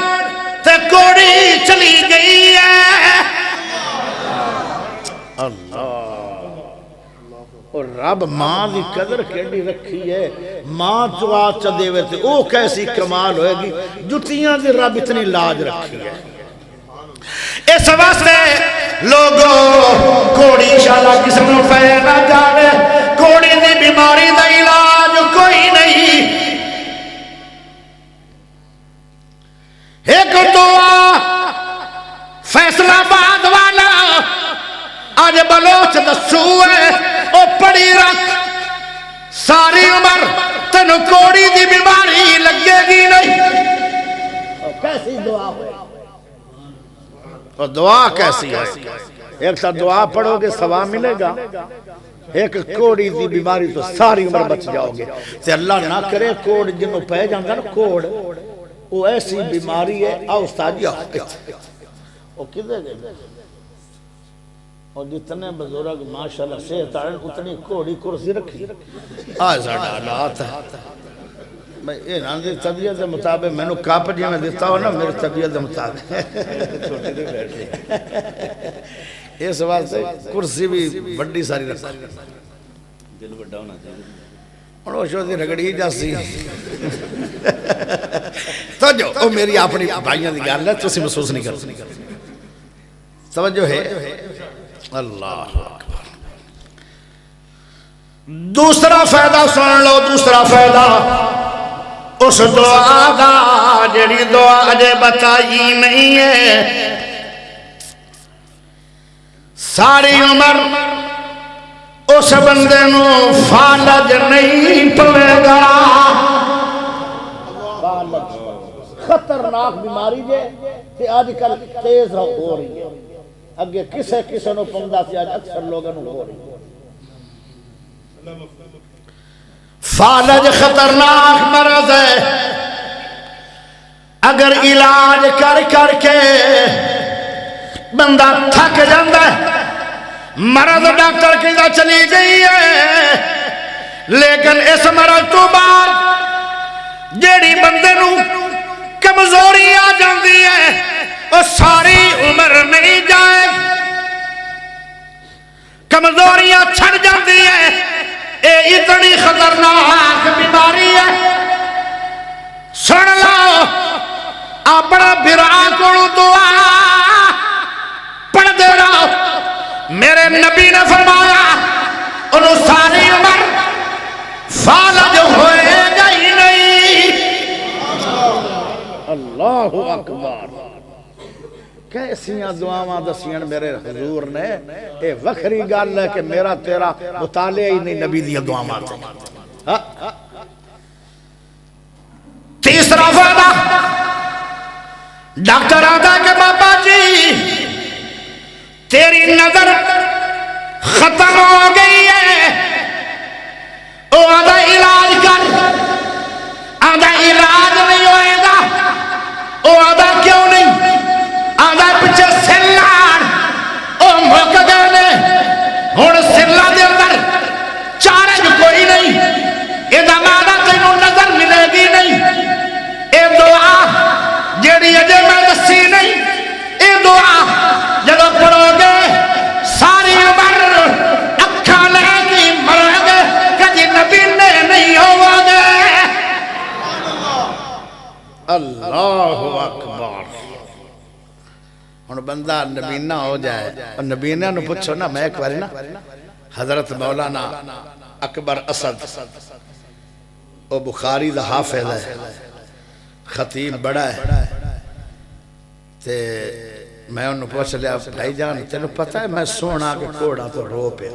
تے کوڑی چلی گئی ہے۔ اللہ اور رب ماں دی قدر کیڑی رکھی ہے، ماں دعا چ دے تے او کیسی کمال ہوئے گی، جتیاں دی رب اتنی لاج رکھی ہے۔ اس واسطے لوگوں کوڑی انشاءاللہ کسی نے پہ نہ جاوے، کوڑی دی بیماری دا علاج کوئی نہیں، ایک دعا فیصلہ آباد والا آج بلوچ دسو ہے او پڑی رکھ، ساری عمر تنو کوڑی دی بیماری لگے گی نہیں۔ کیسی دعا ہوئے اور دعا کیسی ہے، ایک ساتھ دعا پڑھو گے ثواب ملے گا، ایک کوڑی دی بیماری تو ساری عمر بچ جاؤ گے، تے اللہ نہ کرے کوڑ جنہوں پہ جاندہ نا کوڑ وہ ایسی بیماری ہے آؤ ساجی وہ کدھے گئے اور جتنے بزرگ ماشاءاللہ صحت آئین اتنی کوڑی کرسی رکھی آزا ڈالات ہے۔ میں یہ ناندی طبیعت مطابق میں نے کاپ جی میں دیتا ہوں نا میرے طبیعت مطابق چھوٹے دے بیٹھ لئے اس واسطے کرسی بھی بڑی ساری رکھا دل بڑا ہونا چاہیے انہوں شو دی رگڑی جاسی تو جو او میری اپنی بھائیاں دی گال ہے تو اسی محسوس نہیں کر توجہ ہے اللہ اکبر۔ دوسرا فائدہ سن لو، دوسرا فائدہ اس دعا دا جڑی دعا اجے بتائی نہیں ہے، ساری عمر اس بندے نو فالج نہیں پڑے گا، خطرناک بیماری جے کہ آج کل تیز ہو رہی ہے، اگے کسے نو پندہ سے آج اکثر لوگوں ہو رہی ہے۔ فالج خطرناک مرض ہے، اگر علاج کر کے بندہ تھک جاندہ ہے، مرض ڈاکٹر کی دا چلی گئی ہے، لیکن اس مرض تو بعد جیڑی بندے نو کمزوری آ جاندی ہے وہ ساری عمر نہیں جائے، کمزوریاں چھڑ جاندی ہے، اے اتنی خطرناک بیماری ہے۔ سن لو اپنا بھرا کو دعا پڑھ دے رہا، میرے نبی نے فرمایا انہوں ساری عمر فالج ہوئے گا ہی نہیں۔ اللہ اکبر، کیسیاں دعاواں دسیاں میرے حضور نے، اے وکھری گل ہے کہ میرا تیرا مطالعہ ہی نہیں نبی دیا دعاواں تھے۔ تیسرا فائدہ ڈاکٹر آتا کہ بابا جی تیری نظر ختم ہو گئی ہے، او آدھا علاج کر، آدھا علاج نہیں ہوئے گا، او آدھا کیوں نہیں، آدھا پچھے سلان او موقع گئے ہون سلہ دے اندر چارے جو کوئی نہیں، اے دمانا تینوں نظر ملے گی نہیں، اے دعا جیڑی اجے میں دسی نہیں، اے دعا جدو پڑھو ہن بندہ نبینا ہو جائے اور نبینا نو پوچھو نا، میں ایک باری نا حضرت مولانا اکبر اسد او بخاری دا حافظ ہے، خطیب بڑا ہے، تے میں انہوں پوچھ لیا بھائی جان تینوں پتہ ہے میں سونا کے کوڑا تو رو پہ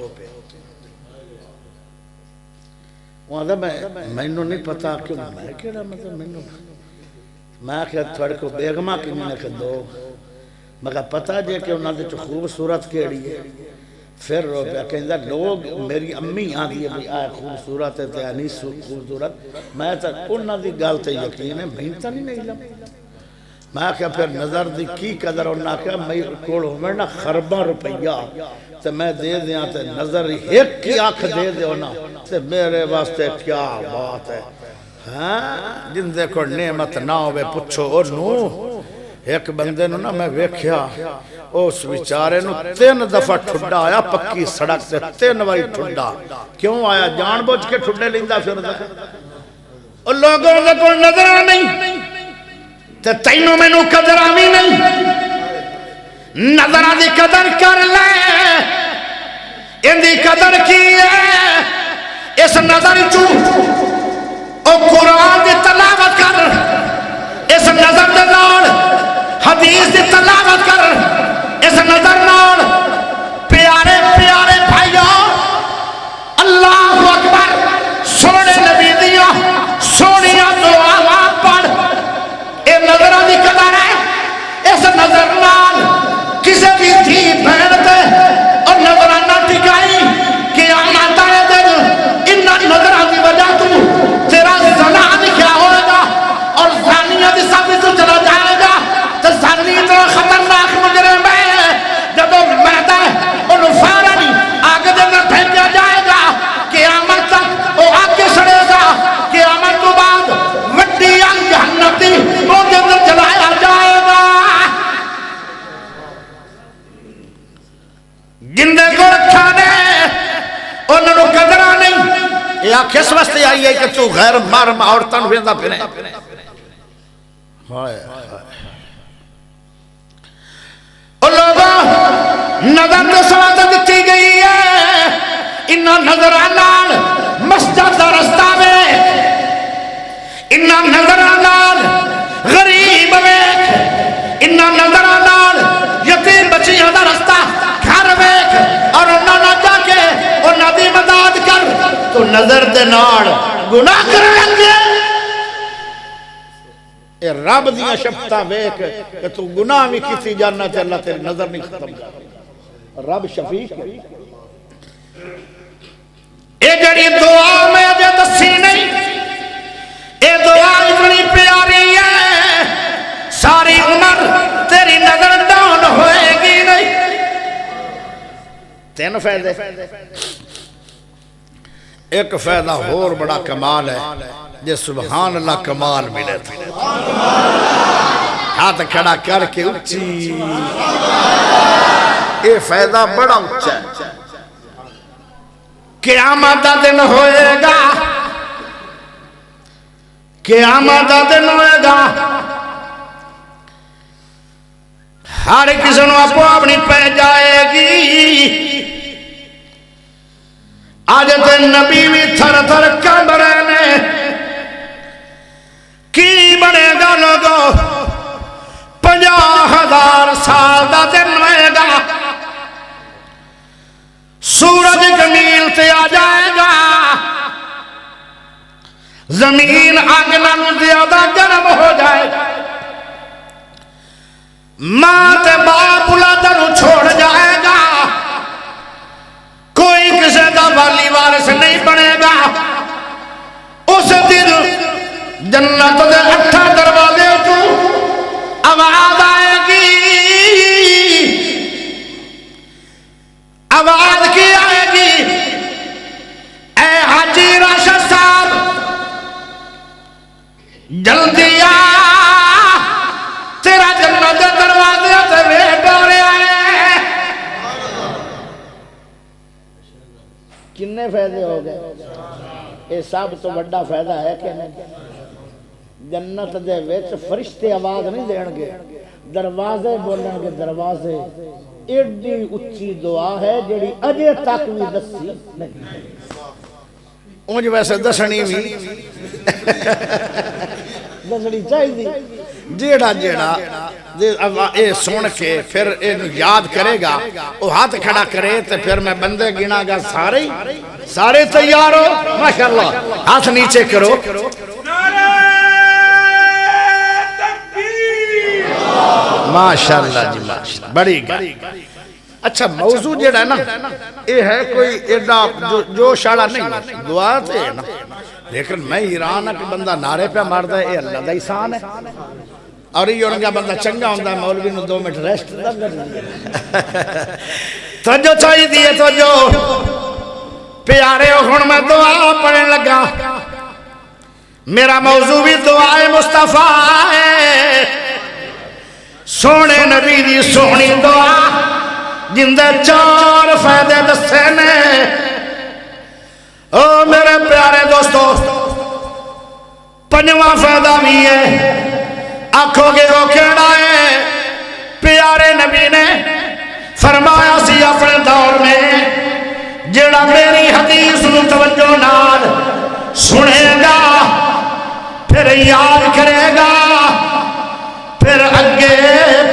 وہاں دا میں انہوں نہیں پتا کیوں میں کہڑا مطلب میں کہا تھوڑے کو بیگمہ کی میں نے کہا دو میں کہا پتا جے کہ انہوں نے جو خوبصورت کیڑی ہے پھر رو پہ کہندہ لوگ میری امی آدھی ہے آئے خوبصورت ہے تے انیس خوبصورت میں تا انہوں دی گالتے یقین ہے میں تا نہیں لم میں کہا پھر نظر دی کی قدر انہوں نے کہا میں کوڑ ہوں میں نا خربہ روپیہ تے میں دے دیا تے نظر ایک کی آنکھ دے دے ہونا تے میرے واسطے کیا بات ہے ہاں جن دے کو نعمت نہ ہوئے پچھو اور نو ایک بندے نو نا میں ویکھیا اس بیچارے نو 3 دفعہ ٹھڈا آیا پکی سڑک سے 3 باری ٹھڈا کیوں آیا جان بوجھ کے ٹھڈے لیندہ پھر دا اور لوگوں دے کو نظر نہیں تے تینوں میں نو قدر آمی نہیں نظر آدھی قدر کر لے اندھی قدر کی ہے اس نظر چو او قرآن دی تلاوت کر اس نظر دے نال حدیث دی تلاوت کر اس نظر نال پیارے پیارے بھائیوں اللہ اکبر سونے نبی دیا سونیاں دعا پڑھ اے نظرہ دی قدر ہے اس نظر نال کسے بھی تھی بہنتے اور نظرہ نہ ٹکائی کہ آنا تارے دن انہا نظرہ دی وجہ تو تیرا زنان کیا ہوئے گا اور زانیہ دی ساتھ تو چلا جائے گا تو زانی تو خطرناک مجرم ہے جب وہ مہدہ انہوں فارنی آگے دینا پھینکیا جائے گا قیامت تک وہ آگے سڑے گا قیامت تو بعد وڈی جہنتی وہ جنر جلایا جائے گا جندے کو رکھا نے انہوں نے قدرہ نہیں یا کس واسطے آئی ہے کہ تو غیر مرم عورتاں ویندہ پھرے اور لوگوں نظر تو سواتہ دیتی گئی ہے انہا نظر آنال مسجد دا رستہ میں انہا نظر آنال غریب ویک انہا نظر آنال یتیم بچیاں دا رستہ گھر ویک اور انہا نہ جا کے انہا دی مداد کر تو نظر دے نال گناہ کر لگے اے رب دیاں شفتہ ویک کہ تو گناہ بھی کسی جاننا چاہ اللہ تیری نظر نہیں ختم جا رب شفیق ہے اے جڑی دعا میں اجے دسی نہیں اے دعا اتنی پیاری ہے ساری عمر تیری نظر ڈاؤن ہوئے گی نہیں 3 فائدے ایک فائدہ اور بڑا کمال ہے جے سبحان اللہ کمال ملے تھے ہاتھ کھڑا کر کے اچھی یہ فائدہ بڑا اچھا ہے قیامت دا دن ہوئے گا قیامت دا دن ہوئے گا ہر کسی نے آپ اپنی پہ جائے گی آج تے نبی بھی تھر تھر کب رہنے کی بنے گا لوگوں 50,000 سال دا دن ہوئے گا سورج کمیل تے آ جائے گا زمین آگنا زیادہ گرم ہو جائے گا ماں تے باپ اولاداں نوں چھوڑ جائے گا کوئی کسی دا والی وارث نہیں بنے گا اس دن جنت دے 8 دروازے تو آواز آئے گی آواز کی آئے گی اے حاجی راشد صاحب جلدی آ تیرا جنت دے دروازے تے ویٹ ہو رہا ہے کنے فائدے ہو گئے یہ سب تو بڑا فائدہ ہے کہ نہیں جنت دے ویچ فرشتے آواز نہیں دین گے دروازے بولیں گے دروازے ایڈی اچھی دعا ہے جڑی اجے تک بھی دسی نہیں اونج ویسے دسنی بھی دسنی چاہیے جیڑا اے سن کے پھر یاد کرے گا وہ ہاتھ کھڑا کرے تو پھر میں بندے گنا گا سارے تیار ہو ماشاءاللہ ہاتھ نیچے کرو ماشاءاللہ جی ماشاءاللہ بڑی گئی اچھا موضوع جڑا ہے نا یہ ہے کوئی ایڈا جو شاڑا نہیں دعا تے ہے نا لیکن میں حیران ہے کہ بندہ نعرے پہ ماردا ہے یہ اللہ دا احسان ہے اور یہ انہاں بندہ چنگا ہوندا ہے مولوی نو 2 منٹ ریسٹ دا توجہ چاہیے دیے توجہ پیارے ہن میں دعا پڑھن لگا میرا موضوع بھی دعا مصطفیٰ ہے سونے نبی دی سونی دعا جندے 4 فائدے دسے نے او میرے پیارے دوستو 5واں فائدہ بھی ہے آنکھوں کے وہ کیڑا ہے پیارے نبی نے فرمایا سی اپنے دور میں جڑا میری حدیث نو توجہ نال سنے گا پھر یاد کرے گا پھر اگے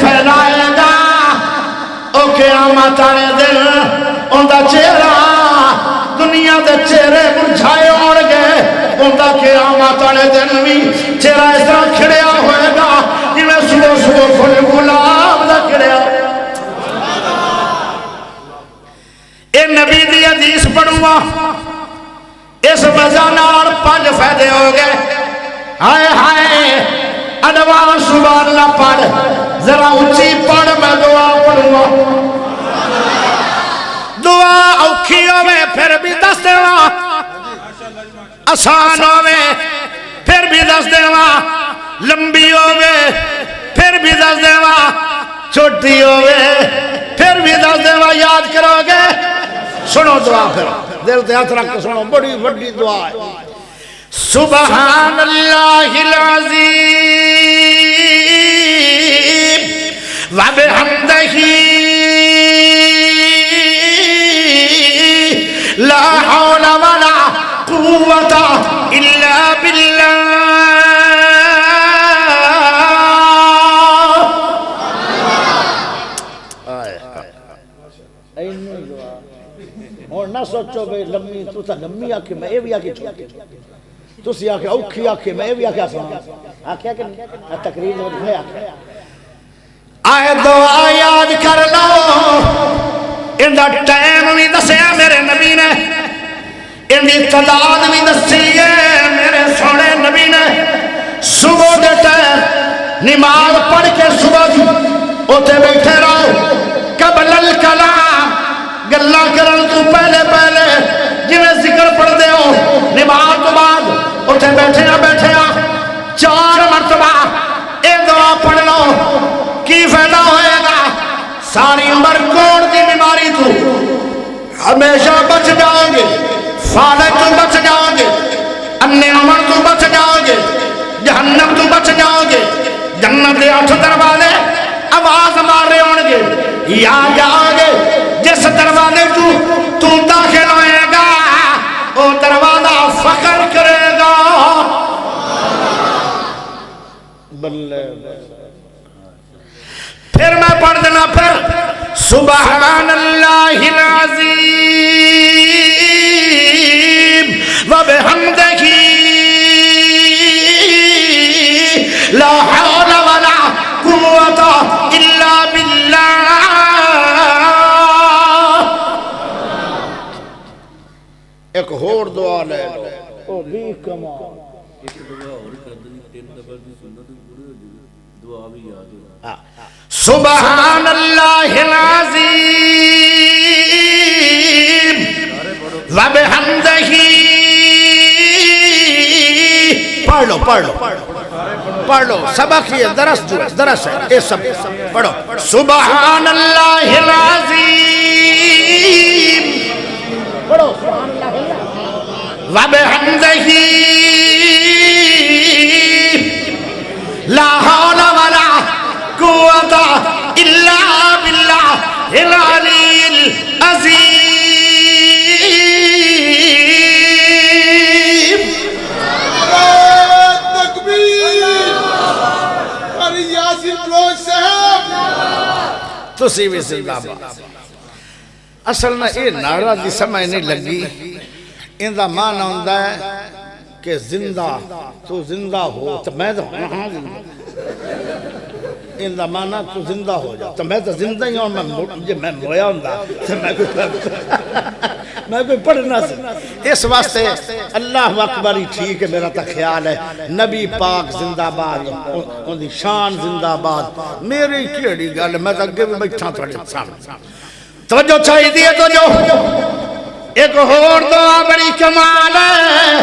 پھیلائے گا او قیامت والے دن اوندا چہرہ دنیا دے چہرے مرجھائے ہون گے اوندا قیامت والے دن بھی چہرہ اس طرح کھڑیا ہوئے گا جویں صبح صبح پھل گلاب دا کھڑیا اے نبی دی حدیث پڑھوں گا اس وجہ نال 5 فائدے ہو گئے ہائے ہائے ادوان سبحان اللہ پڑھ ذرا اونچی پڑھ میں دعا پڑھوں گا دعا اوکھی ہوئے پھر بھی دس دیوا آسان ہوئے پھر بھی دس دیوا لمبی ہوئے پھر بھی دس دیوا چھوٹی ہوئے پھر بھی دس دیوا یاد کرو گے سنو دعا پھر دل تے ہاتھ رکھ کے سنو بڑی بڑی دعا ہے سبحان اللہ العظیم وبحمدہ لا حول ولا قوة الا باللہ اور نہ سوچو بھئی لمبی تو تا لمبی آکے میں اے بھی آکے چھوٹی تسی آکے اوکھی آکے میں اے بھی آکے آسان آکے آکے نہیں تقریر لوگ ہے آکے آئے دعا یاد کر لو اندہ ٹائم بھی دسیا میرے نبی نے اندھی تعداد بھی دسی ہے میرے سونے نبی نے صبح دے ٹائم نماز پڑھ کے صبح اوتے بیٹھے رہو قبل الکلام گلہ کرن تو پہلے جویں ذکر پڑھ دے ہو نماز تو بعد اوتے بیٹھے 4 مرتبہ اے دعا پڑھ لو کی فائدہ ہوئے گا ساری عمر کوڑ کی بیماری تو ہمیشہ بچ جاؤ گے فالج تو بچ جاؤ گے انے عمر تو بچ جاؤ گے جہنم تو بچ جاؤ گے جنت دے 8 دروازے آواز مار رہے ہوں گے یا جاؤ گے جس دروازے تو داخل ہوئے گا وہ دروازہ فخر کرے گا بلے پھر میں پڑھ دینا پھر سبحان اللہ العظیم وبحمدہ لا حول ولا قوة الا باللہ ایک اور دعا لے لو او بھی کما سبحان اللہ العظیم وبحمدہ پڑھ لو سبق یہ درس ہے یہ سب پڑھو سبحان اللہ العظیم پڑھو سبحان اللہ وبحمدہ لا حول ولا قوة قوة إلا بالله العلي العظيم. تکبیر علی یاسین بلوچ صاحب. تسی بھی زندہ باد. اصل نہ یہ نعرہ دی سمجھ نہیں لگی. ان دا معنی ہوندہ ہے کہ زندہ تو زندہ ہو تو میں تو ہاں زندہ. ان دا معنی تو زندہ ہو جا تو میں تو زندہ ہی ہوں. میں مویا ہوندہ تو میں کوئی پڑھنا سے. اس واسطے اللہ اکبر ہی ٹھیک ہے. میرا تا خیال ہے نبی پاک زندہ باد, ان دی شان زندہ باد. میری کیڑی گل میں تو اگے بھی بیٹھا تھوڑے سامنے. توجہ چاہیے دیئے تو جو ایک اور دعا بڑی کمال ہے.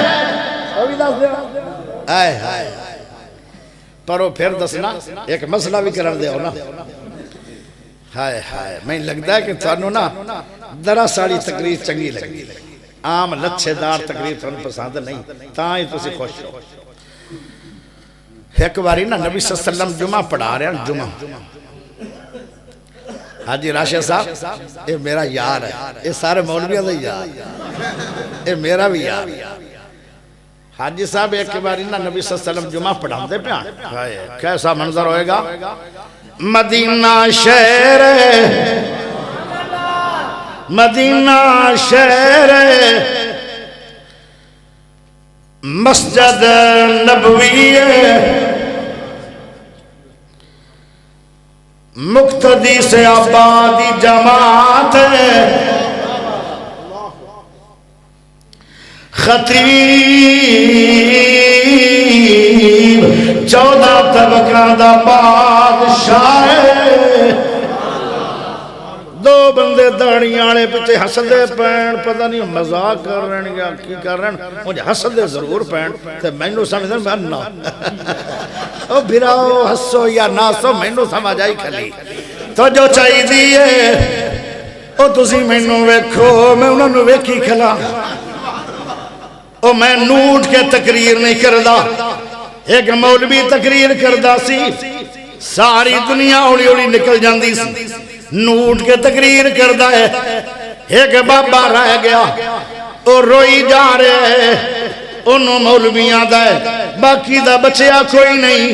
آئے آئے پرو پھر دسنا ایک مسئلہ بھی کرر دے ہو نا. ہائے ہائے میں لگتا ہے کہ تھانو نا درہ ساڑی تقریر چنگی لگی. عام لچھے دار تقریر تھانو پسند نہیں تاں ہی تسی خوش ہو. ایک باری نا نبی صلی اللہ علیہ وسلم جمعہ پڑھا رہے ہیں. جمعہ حاجی راشد صاحب یہ میرا یار ہے. یہ سارے مولویہ دا یار, یہ میرا بھی یار. حاجی صاحب ایک باری نا نبی صلی اللہ علیہ وسلم جمعہ پڑھا دے پیان. کیسا منظر ہوئے گا. مدینہ شہر مدینہ شہر مسجد نبوی مقتدی سے آبادی جماعت خطیب 14 طبقہ دا بادشاہ. دو بندے داڑیاں آنے پیچھے حسدے پین پتہ نہیں مزاق کر رہے ہیں یا کی کر رہے ہیں. مجھے حسدے ضرور پین تے میں نو سمجھیں میں نہ او بھراؤ حسو یا ناسو میں نو سمجھ آئی کھلی. تو جو چاہی دیئے او تسی میں نو ویکھو میں انہوں نے ویکھی کھلا. او میں نوٹ کے تقریر نہیں کردہ. ایک مولوی تقریر کردہ سی ساری دنیا اوڑی اوڑی نکل جاندی سی. نوٹ کے تقریر کردہ ہے. ایک بابا رہ گیا او روئی جا رہے ہیں. انہوں مولویاں دا ہے باقی دا بچیا کوئی نہیں.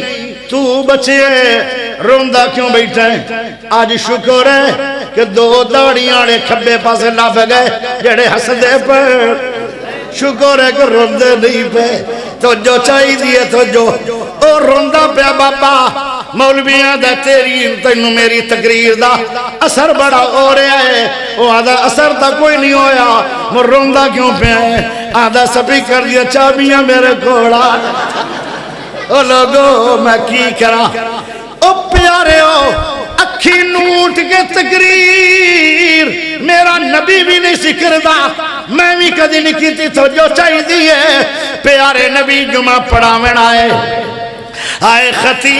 تو بچے روندہ کیوں بیٹھا ہے. آج شکر ہے کہ 2 داڑیاں نے کھبے پاسے لاب گئے جڑے حسدے پر. شکر ہے کہ روندے نہیں پہ. تو جو چاہی دیئے تو جو او روندہ پہ بابا مولویاں دا تیری تینوں میری تقریر دا اثر بڑا ہو رہا ہے. وہ آدھا اثر تا کوئی نہیں ہویا وہ روندہ کیوں پہ ہے. آدھا سپی کر دیا چابیاں میرے کوڑا. او لوگو میں کی کرا. او پیارے ہو اکھی نوٹ کے تقریر میرا نبی بھی نہیں سکردہ میں بھی کدی نہیں کی تھی. تو جو چاہی دیئے پیارے نبی جمعہ پڑھاویں آئے. آئے خطیب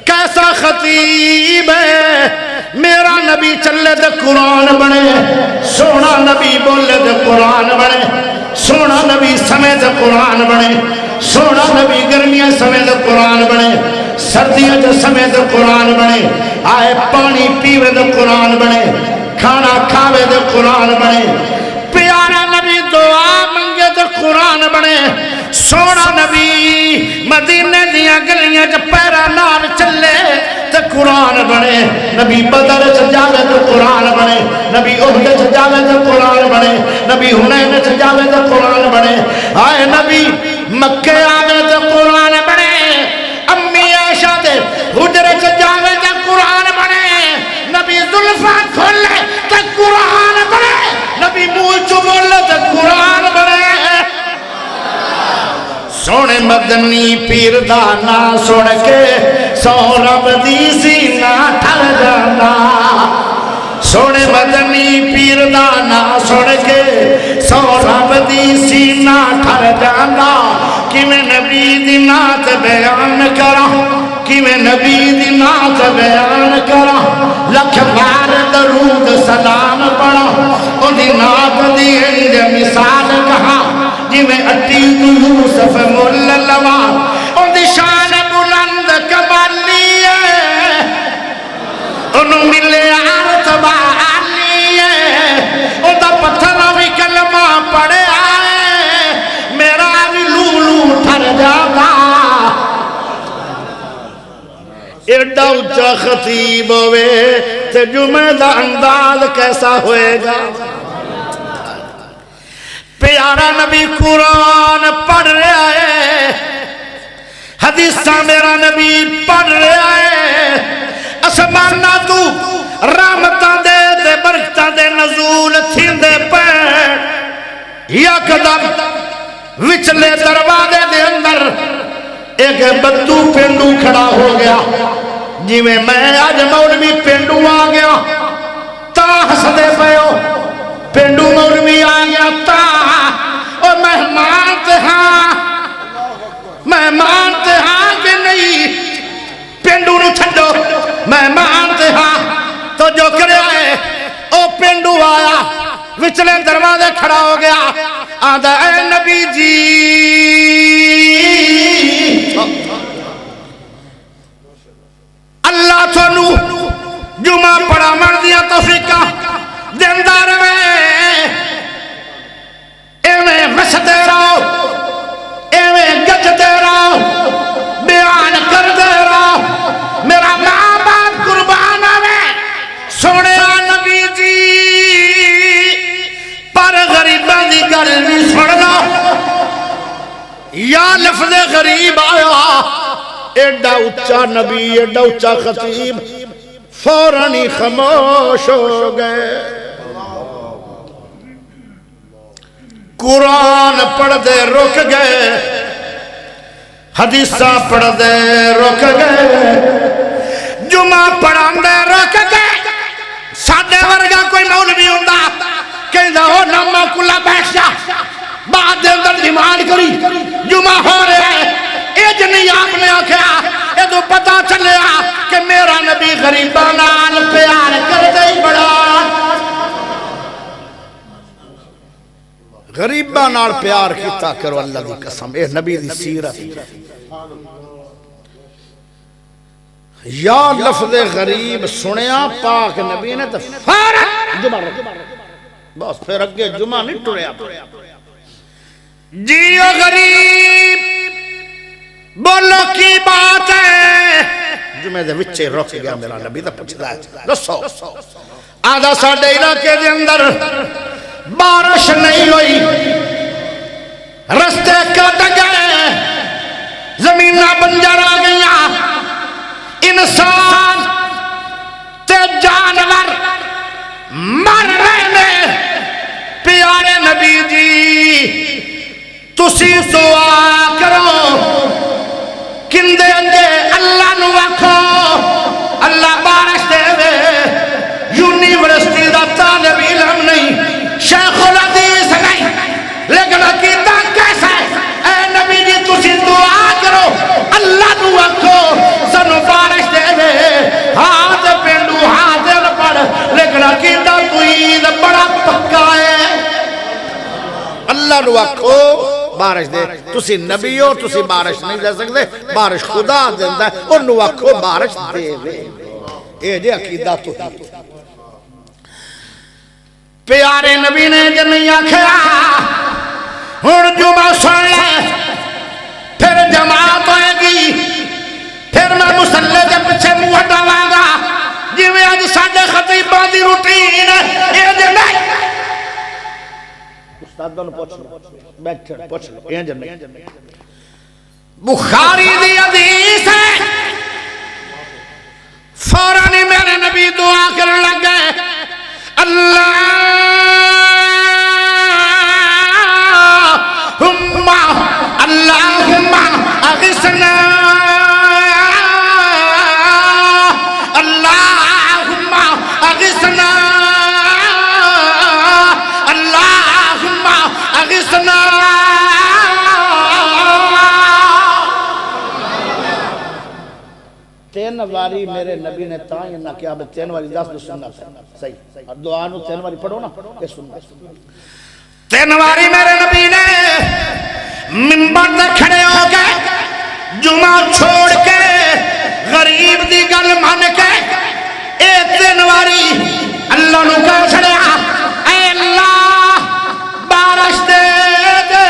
کیسا خطیب ہے. میرا نبی چلے دے قرآن بنے. سونا نبی بولے دے قرآن بنے. سونا نبی سمے دے قرآن بنے. سونا نبی گرمیاں سمے دے قرآن بنے. سردیاں دے سمے دے قرآن بنے. آئے پانی پیوے دے قرآن بنے. کھانا کھاوے دے قرآن بنے. پیارا نبی دعا منگے دے قرآن بنے. سونا نبی مدینے دیاں گلیاں جب پیرا نار چلے تے قرآن بنے. نبی بدر چجاوے تے قرآن بنے. نبی احد چجاوے تے قرآن بنے. نبی حنین چجاوے تے قرآن بنے. آئے نبی مکہ آوے تے قرآن بنے. امی عائشہ دے حجرے چجاوے تے قرآن بنے. نبی ظلفہ کھولے تے قرآن بنے. نبی منہ چبولے تے قرآن بنے. سونے مدنی پیر دانا سن کے سو رب دی سینہ ٹھر جانا. سونے مدنی پیر دانا سن کے سو رب دی سینہ ٹھر جانا. کہ میں نبی دی نات بیان کرا. کہ میں نبی دی نات بیان کرا. لکھ بار درود سلام پڑھا. ان دی نات دی انج مثال کہا جی میں اٹی یوسف مول لوا. ان دی شان بلند ایڈا اچا خطیب ہوئے تے جمعہ دا انداز کیسا ہوئے گا پیارا نبی قرآن پڑھ رہا ہے حدیثاں میرا نبی پڑھ رہا ہے اسمانہ تو رحمتاں دے برکتاں دے نزول تھیندے پہ یکدم وچلے دروازے دے اندر ایک بدو پینڈو کھڑا ہو گیا جی میں آج مولوی پینڈو آ گیا تا ہسدے پیو پینڈو مولوی آ گیا تا اور مہمان تے ہاں کہ نہیں پینڈو نو چھڈو مہمان تے ہاں تو جو کرے آئے او پینڈو آیا وچلے دروازے کھڑا ہو گیا آدھا اے نبی جی اللہ تھانو جمعہ پڑھا مردیاں توفیقہ دیندہ رہے ایویں وسدے رہو ایویں گجدے رہو بیان کر دے رہو میرا ماں باپ قربان آوے سونے نبی جی پر غریباں دی گل بھی سن لو یا لفظ غریب آیا ایڈا اچا نبی ایڈا اچا خطیب فوراً ہی خاموش ہو گئے قرآن پڑھ دے رک گئے حدیثاں پڑھ دے رک گئے جمعہ پڑھان دے رک گئے ساڑھے ورگا کوئی مولوی ہوندہ کہندہ ہو نمہ کلا بیٹھ جا بعد دے اندر ڈیمانڈ کری جمعہ ہو رہے ہیں ایج نہیں آپ نے آکھیا یہ تو پتا چلے کہ میرا نبی غریبان آل پیار کر دے بڑا غریبان آل پیار کیتا کرو اللہ دی قسم اے نبی دی سیرت یا لفظ غریب سنیا پاک نبی نے تو فارغ جمعہ بس پھر اگے جمعہ نہیں ٹریا جیو غریب بولو کی بات ہے جمعہ دے وچے روک گیا میرا نبی دا پوچھتا ہے دسو آدھا ساڑھے علاقے دے اندر بارش نہیں ہوئی رستے کٹ گئے زمینہ بنجر آ گیا انسان تے جانور مر رہے پیارے نبی جی تسی دعا کرو کندے اندے اللہ نو آکھو اللہ بارش دے وے یونیورسٹی دا طالب علم نہیں شیخ الحدیث نہیں لیکن عقیدہ کیسا ہے اے نبی جی تسی دعا کرو اللہ نو آکھو سنو بارش دے وے ہاتھ پینڈو ہاتھ پڑھ لیکن عقیدہ تو عید بڑا پکا ہے اللہ نو آکھو بارش دے تسی نبی ہو تسی بارش نہیں دے سکتے بارش خدا دیندہ ہے انہوں آکھو بارش دے وے اے جے عقیدہ تو ہی پیارے نبی نے جنہی آکھیا ہن جمعہ سن لے پھر جماعت ہوئے گی پھر میں مسلح دے پچھے منہ ہٹاواں گا جی میں آج ساڑھے خطیبہ دی روٹین اے جے نہیں استادوں نے پوچھ لو بیٹھ پوچھ لو یہ جنہیں بخاری دی حدیث ہے فوراً میرے نبی دعا کرنے لگ گئے اللہم اغثنا اللہم اغثنا اغثنا تین واری میرے نبی نے تائیں نہ کیا اب تین واری دس دو سننا صحیح اور دعا نو تین واری پڑھو نا یہ سننا تین واری میرے نبی نے منبر دے کھڑے ہو کے جمعہ چھوڑ کے غریب دی گل مان کے ایک تین واری اللہ نو کہہ چھڑیا اے اللہ بارش دے دے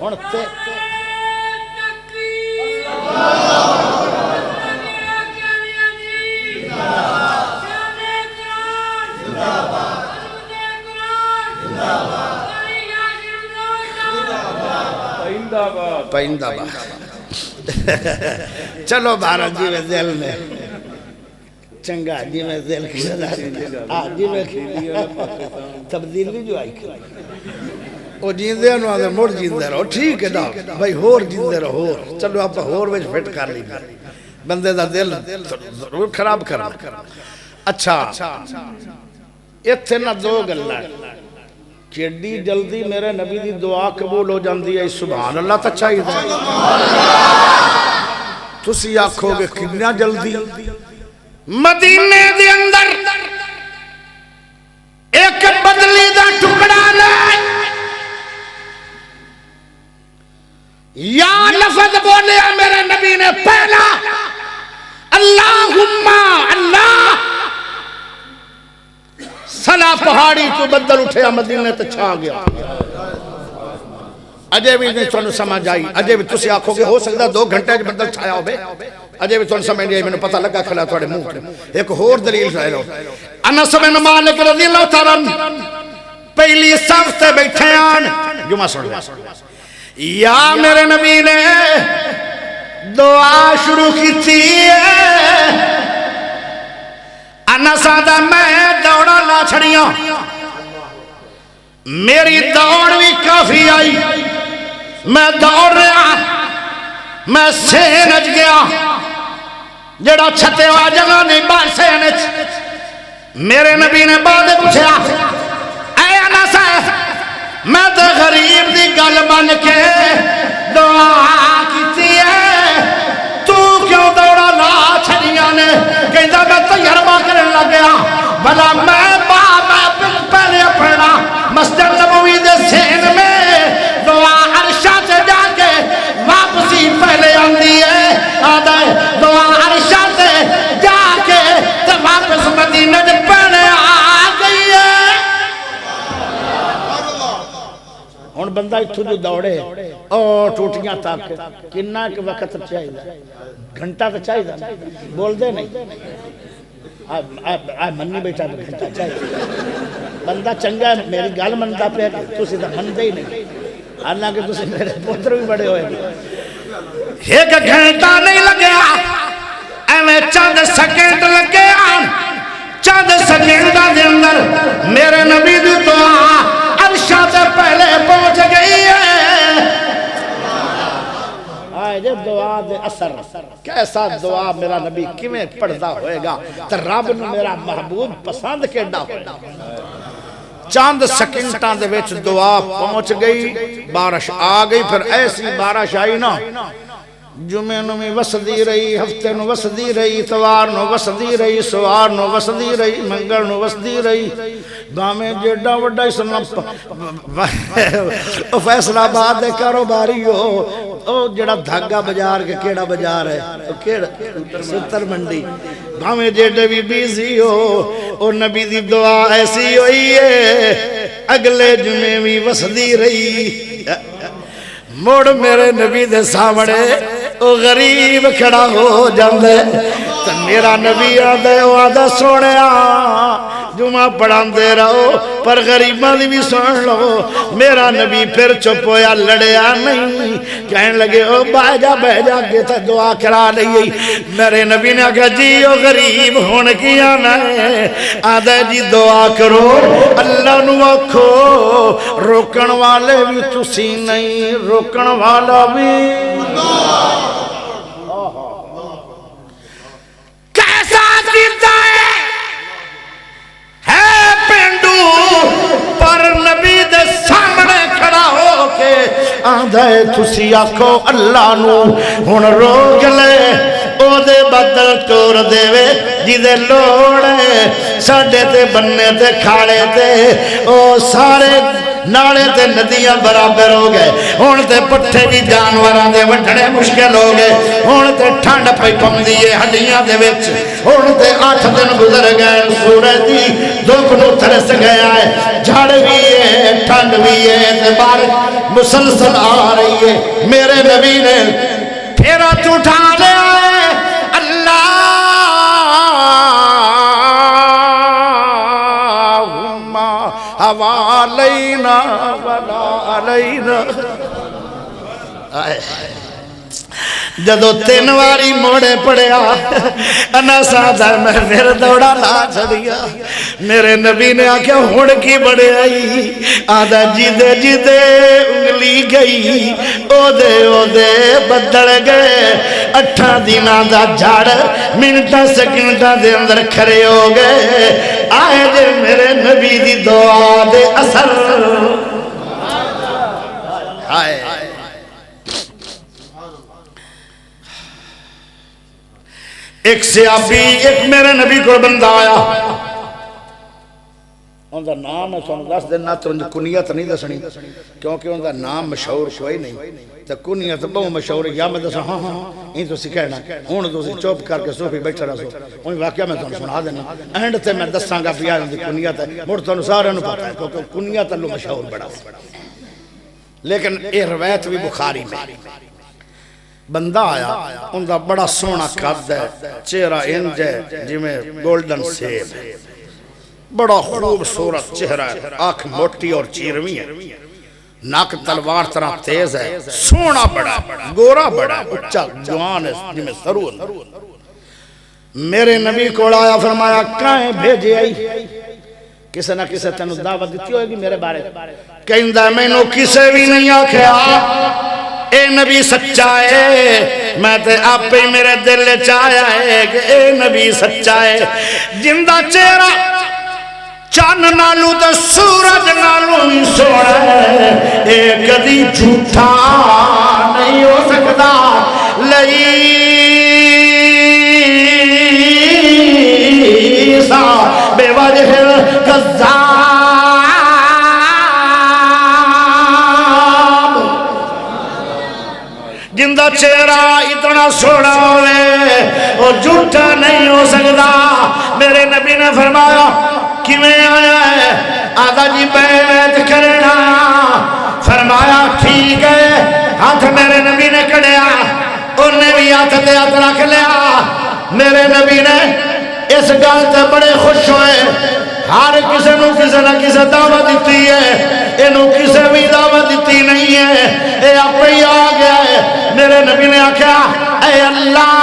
ہن تے پیندا با چلو بارہ جی میں دل نے چنگا جی میں دل کی جی میں تبدیلی جو آئی وہ جیندے انہوں آدھے مڑ جیندے رہو ٹھیک ہے نا بھائی ہور جیندے رہو چلو آپ ہور ویچ فٹ کر لی بندے دا دل ضرور خراب کرنا اچھا اتھے نہ دو گلہ چیڈی جلدی میرے نبی دی دعا قبول ہو جاندی ہے سبحان اللہ تا چاہی دے تسی آکھو گے کتنا جلدی مدینے دے اندر ایک بدلی دا ٹکڑا لے یا لفظ بولے میرے نبی نے پہلا اللہم اللہ سلا پہاڑی تو بدل اٹھے مدینے تے چھا گیا اجے بھی نہیں تھانوں سمجھ آئی اجے بھی تسی آکھو گے ہو سکتا 2 گھنٹے جو بدل چھایا ہوئے اجے بھی تھانوں سمجھ نہیں آئی میں نے پتہ لگا کھلا تھوڑے منہ ایک اور دلیل رہے لو انس بن مالک رضی اللہ تعالیٰ پہلی صف تے بیٹھے آن جمعہ سن یا میرے نبی نے دعا شروع کی تھی انس آدھا میں دوڑا لا چھڑیاں میری دوڑ بھی کافی آئی میں دوڑ رہا میں سینج گیا جڑا چھتے وا جگہ نہیں با سینج میرے نبی نے بعد پوچھا اے انس میں تو غریب دی گل بن کے دعا کیتی ہے تو کیوں دوڑا لا چھڑیاں نے کہتا میں تجربہ کرنے لگیا بلا میں پہلے پڑھنا مسجد نبوی دے سین میں دعا عرشہ سے جا کے واپسی پہلے آندی ہے آدھا دعا عرشہ سے جا کے تو واپس مدینہ دے پہلے آ گئی ہے ہون بندہ اتھو جو دوڑے اور ٹوٹیاں تاک کننا کے وقت چاہیے گھنٹہ تو چاہیے بول دے نہیں منی بیٹا گھنٹہ چاہیے بندہ چنگا ہے میری گل منتا پہ تسی تو مندے ہی نہیں حالانکہ تسی میرے پتر بھی بڑے ہوئے ایک گھنٹہ نہیں لگیا ایویں چند سیکنڈ لگے چند سیکنڈ دے اندر میرے نبی دی دعا عرشہ سے پہلے پہنچ گئی ہے آئے جب دعا دے اثر کیسا دعا میرا نبی کیویں پڑھدا ہوئے گا تو رب نے میرا محبوب پسند کیڑا ہوئے گا چاند سیکنڈاں دے وچ دعا پہنچ گئی بارش آ گئی پھر ایسی بارش آئی نا جمعے نو میں وسدی رہی ہفتے نو وسدی رہی اتوار نو وسدی رہی سوار نو وسدی رہی منگل نو وسدی رہی گامے جیڈا وڈا اسلام فیصلہ آباد دے کاروباری ہو جڑا دھاگا بازار کے کیڑا بازار ہے ستر منڈی گامے جیڈے بھی بیزی ہو نبی دی دعا ایسی ہوئی ہے اگلے جمعے بھی وسدی رہی موڑ میرے نبی دے سامنے او غریب کھڑا ہو جاندے تو میرا نبی آدھے او آدھا سونے جمعہ پڑھان دے رہو پر غریباں دی بھی سن لو میرا نبی پھر چپ ہویا لڑیا نہیں کہنے لگے او بہ جا کے تا دعا کرا لئی میرے نبی نے کہا جی او غریب ہون کی آنا ہے آدھے جی دعا کرو اللہ نو آکھو روکن والے بھی تسی نہیں روکن والا بھی کیسا کیتا ہے پینڈو پر نبی دے سامنے کھڑا ہو کے آدھے تسی آکھو اللہ نو ہن روک لے او دے بدل ٹور دے وے جی دے لوڑے ساڑے تے بننے تے کھاڑے تے او سارے نالے تے ندیاں برابر ہو گئے ہون تے پٹھے بھی جانوراں دے وڈھنے مشکل ہو گئے ہون تے ٹھنڈ پئی پوندی ہے ہڈیاں دے وچ ہون تے 8 دن گزر گئے سورج دی دھوپ نو ترس گیا ہے جھڑ بھی ہے ٹھنڈ بھی ہے تے بارش مسلسل آ رہی ہے میرے نبی نے پھیرا اٹھا لیا ہے اللہ حوالینا ولا علینا جدو 3 واری موڑے پڑیا انا سادہ میں پھر دوڑا لا چھڑیا میرے نبی نے آکھیا ہون کی بڑے آئی آدھا جیدے جیدے انگلی گئی او دے بدل گئے 8 دینہ دا جھاڑ منٹا سکنٹا دے اندر کھرے ہو گئے آئے دے میرے نبی دی دعا دے اثر آئے ایک صحابی ایک میرے نبی کو بندہ آیا ان کا نام ہے سن دس دینا تو ان کنیت نہیں دسنی کیونکہ ان کا نام مشہور کوئی نہیں تو کنیت بہت مشہور ہے یا میں دسا ہاں این تو سکھینا ہون تو چوپ کر کے صوفی بیٹھا رہا سو ان واقعہ میں تو سنا دینا اینڈ تے میں دساں گا پیا ان کی کنیت ہے مڑ تو سارے نو پتہ ہے کیونکہ کنیت اللہ مشہور بڑا لیکن یہ روایت بھی بخاری میں بندہ آیا ان کا بڑا سونا قد ہے چہرہ انج ہے جی میں گولڈن سیب بڑا خوبصورت چہرہ ہے آنکھ موٹی اور چیروی ہے ناک تلوار طرح تیز ہے سونا بڑا گورا بڑا اچھا جوان ہے جی میں سرو میرے نبی کو آیا فرمایا کہیں بھیجے آئی کسے نہ کسے تینو دعوت دیتی ہوئے گی میرے بارے کہندہ میں نو کسے بھی نہیں آکھیا اے نبی سچا ہے میں تے آپ پہ میرے دل چاہیا ہے کہ اے نبی سچا ہے جندہ چہرہ چان نالو تے سورج نالو ہی سوڑا ہے اے کدی جھوٹا نہیں ہو سکتا لیسا بے وجہ کذاب جندہ چہرہ اتنا سوڑا ہوئے اور جھوٹا نہیں ہو سکتا میرے نبی نے فرمایا کیویں آیا ہے آدھا جی بیعت کرنا فرمایا ٹھیک ہے ہاتھ میرے نبی نے کڑیا انہیں بھی ہاتھ دے ہاتھ رکھ لیا میرے نبی نے اس گل تے بڑے خوش ہوئے ہر کسی نو کسی نہ کسی دعوت دیتی ہے انہوں کسی بھی دعوت دیتی نہیں ہے اے آپ ہی آ گیا ہے میرے نبی نے آکھا اے اللہ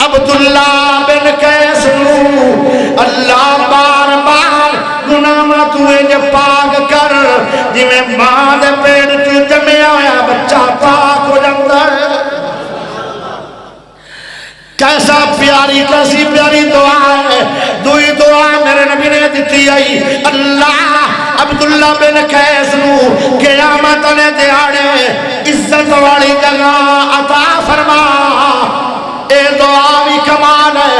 عبداللہ بن قیس نو اللہ بار بار گناہ توے جب پاک کر جی میں ماں دے پیڑ تو جمعہ آیا بچہ پاک ہو جاتا ہے کیسا کیسی پیاری دعا ہے دوئی دعا میرے نبی نے دیتی آئی اللہ عبداللہ بن قیس نو قیامت نے دیاڑے عزت والی جگہ عطا فرما اے دعا بھی کمال ہے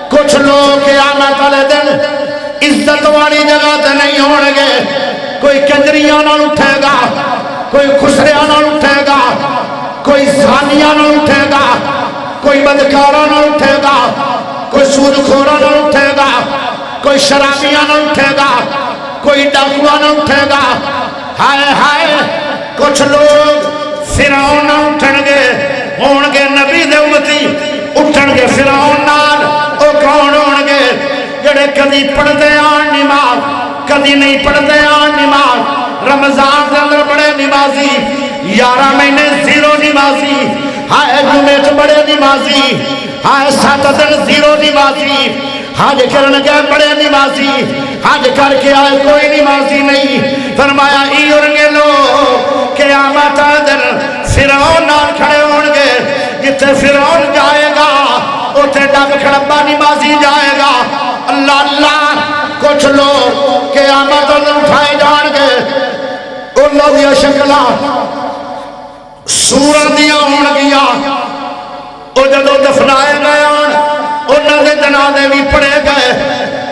کچھ لوگ قیامت والے دن عزت والی جگہ تے نہیں ہونگے کوئی کنجریاں نہ اٹھے گا کوئی خسریاں نہ اٹھے گا کوئی زانیاں نہ اٹھے گا کوئی بدکارہ نہ اٹھے گا کوئی سود خورہ نہ اٹھے گا کوئی شرابیاں نہ اٹھے گا کوئی ڈاکوہ نہ اٹھے گا ہائے ہائے کچھ لوگ فرعون نہ اٹھنگے ہونگے نبی دے امتی اٹھنگے فرعون نال او کون ہونگے جڑے کدی پڑھتے آن نماز کدی نہیں پڑھتے آن نماز رمضان دے اندر بڑے نمازی 11 مہینے زیرو نمازی ہائے جمعہ بڑے نمازی ہائے 7 دن زیرو نمازی حج کرن گئے بڑے نمازی حج کر کے آئے کوئی نمازی نہیں فرمایا ای اورنگے لو قیامت دن فرعون نال کھڑے ہونگے جتے فرعون جائے گا اتے ڈب کھڑبا نمازی جائے گا اللہ اللہ کچھ لوگ قیامت دن اٹھائے جانگے اللہ دیا شکلہ سورت دیا ہون گیا او جدو دفنائے گئے آن انہوں نے جنازے بھی پڑے گئے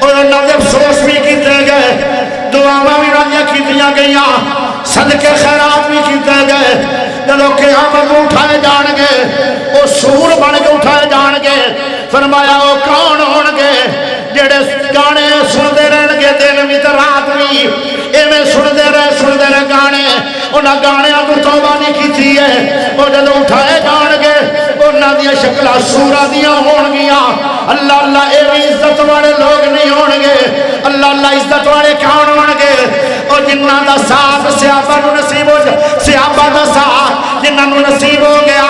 اور انہوں نے افسوس بھی کیتے گئے دعاواں بھی راضیاں کیتیاں گئیاں صدقے خیرات بھی کیتے گئے جدو قیامت اٹھائے جان گے او سور بن کے اٹھائے جان گے فرمایا وہ کون ہون گے جڑے گانے سندے رہن گے دن بھی تو رات بھی ایویں سندے رہے گانے انہاں گانیاں تو توبہ نہیں کیتی ہے وہ جدو اٹھائے جان گے انہاں دیا شکلہ سورہ دیا ہون گیا اللہ اللہ اے بھی عزت والے لوگ نہیں ہون گے اللہ اللہ عزت والے کون ہون گے او جنہ دا ساتھ صحابہ نو نصیب ہو جائے صحابہ دا ساتھ جنہ نو نصیب ہو گیا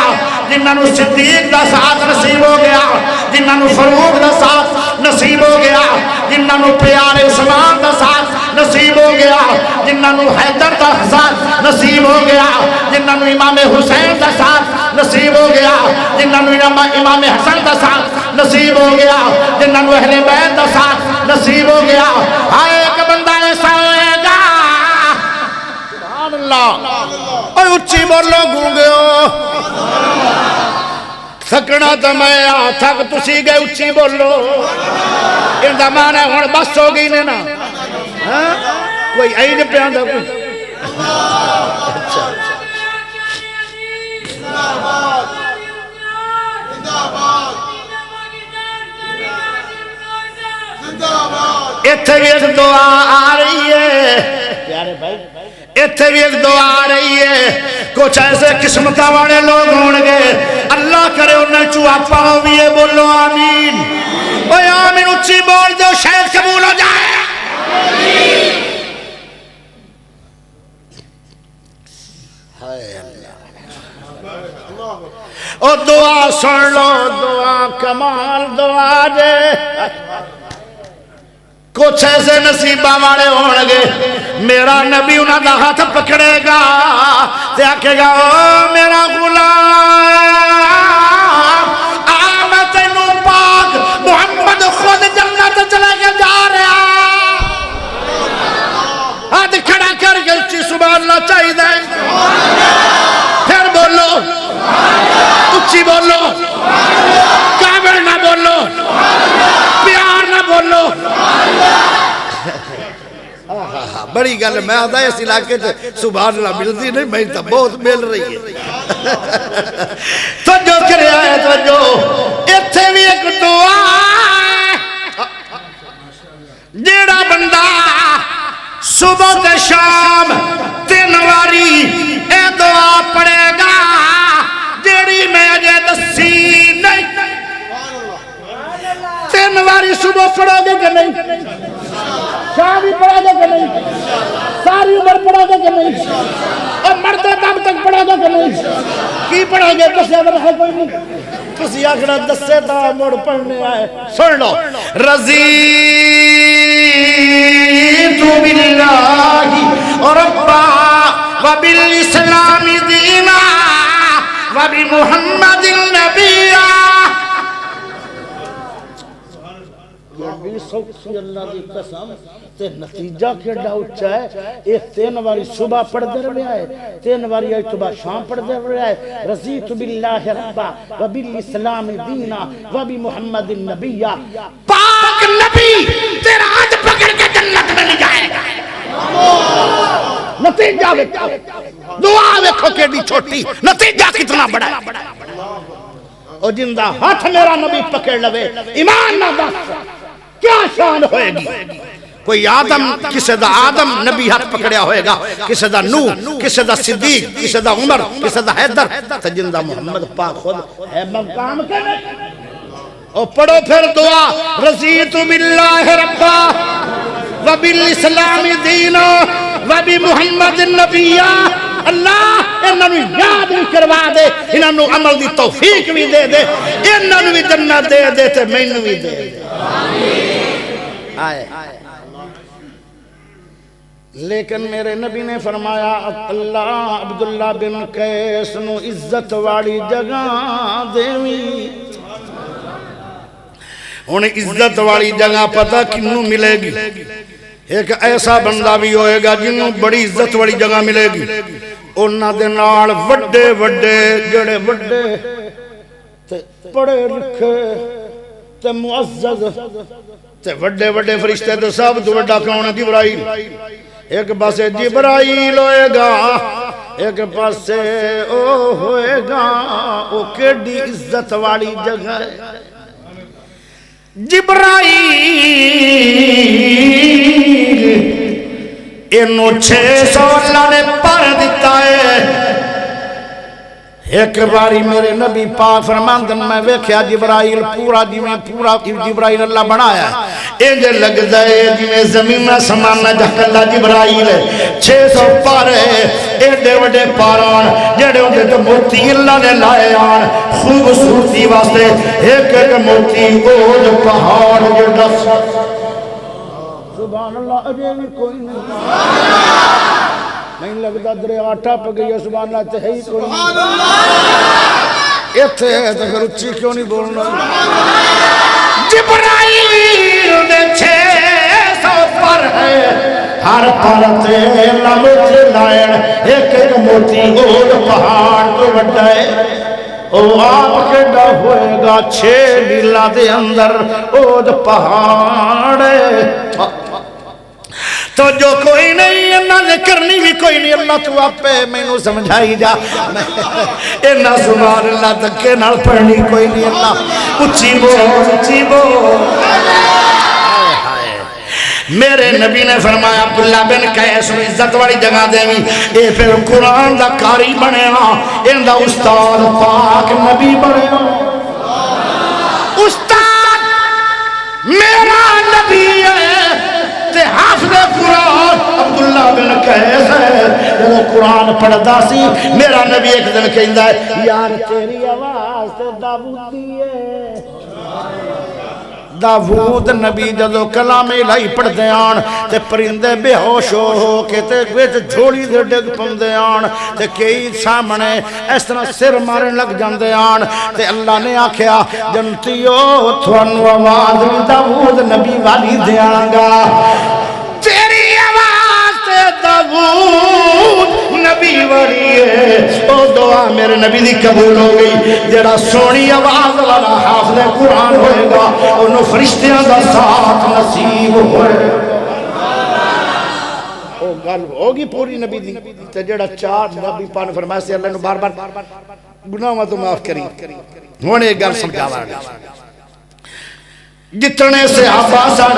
جنہ نو صدیق دا ساتھ نصیب ہو گیا جنہ نو فاروق دا ساتھ نصیب ہو گیا جنہ نو پیارے عثمان دا ساتھ نصیب ہو گیا جنہ نو حیدر دا ساتھ نصیب ہو گیا جنہ نو امام حسین دا ساتھ نصیب ہو گیا جنہ نو امام حسن دا ساتھ نصیب ہو گیا جنہ نو اہل بیت دا ساتھ نصیب ہو گیا آئے ایک بندہ ایسا ہوئے گا سبحان اللہ اور اچھی بولو گونگیو تھکنا تو میں تھک تسی گئے اچھی بولو ان دا مانا ہون بس ہو گئی نا کوئی عید پہ آندھا کوئی اتھے بھی ایک دعا آ رہی ہے پیارے بھائی اتھے بھی ایک دعا آ رہی ہے کچھ ایسے قسمتہ والے لوگ ہونگے اللہ کرے انہیں چوہا پاؤں بھی ہے بولو آمین اوہ آمین اچھی بول دو شاید قبول ہو جائے او دعا سن لو دعا کمال دعا دے کچھ ایسے نصیبہ والے ہونگے میرا نبی انہاں دا ہاتھ پکڑے گا تے آکے گا او میرا غلام آمد نو پاک محمد خود جنت چلے کے جا رہا ہاتھ کھڑا کر کے اچھی سبحان اللہ چاہی دے پھر بولو اچھی بولو کامل نہ بولو پیار نہ بولو بڑی گل میں آدھا اس علاقے سے سبحان اللہ ملتی نہیں میں تو بہت مل رہی ہے توجہ کرے آئے توجہ اتھے بھی ایک دعا جیڑا بندہ صبح تے شام 3 واری اے دعا پڑھے گا جیڑی میں اجے دسی نہیں 3 واری صبح پڑھو گے کہ نہیں شاہ بھی پڑھا گے کہ نہیں ساری عمر پڑھا گے کہ نہیں اور مرتے دم تک پڑھا گے کہ نہیں کی پڑھا گے دسے اگر ہے کوئی نہیں کسی آخرہ دسے تا مڑ پڑھنے آئے سن لو رضیت باللہ ربا وبالاسلام دینا وبمحمد النبیہ اللہ دی قسم تے نتیجہ کیڑا اچھا ہے ایک 3 واری صبح پڑھ دے رہا ہے 3 واری صبح شام پڑھ دے رہا ہے رضیت باللہ ربا وبالاسلام دینا وبمحمد النبیہ پاک نبی تیرا ہاتھ پکڑ کے جنت میں لے جائے گا نتیجہ دیکھو دعا دیکھو کیڑی چھوٹی نتیجہ کتنا بڑا ہے اور جندہ ہاتھ میرا نبی پکڑ لوے ایمان نہ بس کیا شان ہوئے گی کوئی آدم کسی دا آدم نبی ہاتھ پکڑیا ہوئے گا کسی دا نوح کسی دا صدیق کسی دا عمر کسی دا حیدر تو جندہ محمد پاک خود ہے مقام کرنے اور پڑھو پھر دعا رضیت باللہ ربا وبالاسلام دینا وبمحمد النبیہ اللہ انہوں نے یاد بھی کروا دے انہوں نے عمل دی توفیق بھی دے دے انہوں نے بھی جنت دے دے تے میں نے بھی دے دے آئے لیکن میرے نبی نے فرمایا اللہ عبداللہ بن قیس نو عزت والی جگہ دیوی انہیں عزت والی جگہ پتہ کنوں ملے گی ایک ایسا بندہ بھی ہوئے گا جنہوں بڑی عزت والی جگہ ملے گی انہاں دے نال وڈے وڈے جڑے وڈے تے پڑھے لکھے تے معزز تے وڈے وڈے فرشتے تے سب تو وڈا کون ہے جبرائیل ایک پاسے جبرائیل ہوئے گا ایک پاسے او ہوئے گا او کیڑی عزت والی جگہ ہے جبرائیل انہوں 600 اللہ نے پر دیتا ہے ایک باری میرے نبی پاک فرماندن میں ویکھیا جبرائیل پورا جبرائیل اللہ بنایا انج لگدا ہے جویں زمین سمانا جھکلا جبرائیل 600 پارے ایڈے وڈے پاران جڑے اندے تے موتی اللہ نے لائے آن خوبصورتی واسطے ایک ایک موتی او جو پہاڑ جڑا سبحان اللہ اجے بھی کوئی نہیں لگتا دریا ٹپ گئی سبحان اللہ تے ہے ہی کوئی نہیں ایتھے ہے تے پھر اچھی کیوں نہیں بولنا جبرائیل دے 600 پر ہے ہر پر تے لمچ لائن ایک ایک موتی اود پہاڑ تو وڈا ہے او آپ کیڑا ہوئے گا 6 میلاں دے اندر اود پہاڑ تو جو کوئی نہیں انہاں نے کرنی بھی کوئی نہیں اللہ تو آپ میں نو سمجھائی جا انہاں سبحان اللہ دکے نال پڑھنی کوئی نہیں اللہ اچھی بول میرے نبی نے فرمایا عبداللہ بن قیس عزت والی جگہ دیوی اے پھر قرآن دا قاری بنے ہاں ان دا استاد پاک نبی بنے ہاں استاد میرا نبی ہے حافظ قرآن عبداللہ بن قیس ہے جب قرآن پڑھدا سی میرا نبی ایک دن کہندا ہے یار تیری آواز تے داؤدی ہے داود نبی جدو کلام الہی پڑھ دے آن تے پرندے بے ہوش ہو کے تے وچ جھولی دے ڈگ پوندے آن تے کئی سامنے اس طرح سر مارن لگ جاندے آن تے اللہ نے آکھیا جنتیو تھانو آواز داود نبی والی دیاں گا تیری آواز تے داود نبی والی ہے او دعا میرے نبی دی قبول ہو گئی جڑا سونی آواز والا حافظ قرآن ہوئے گا انہوں فرشتیاں دا ساتھ نصیب ہوئے او گل ہوگی پوری نبی دی تے جڑا 4 نبی پاک نے فرمایا سی اللہ نے بار بار گناہاں تو معاف کری ہن ایک گل سمجھاواں جتنے صحابہ سن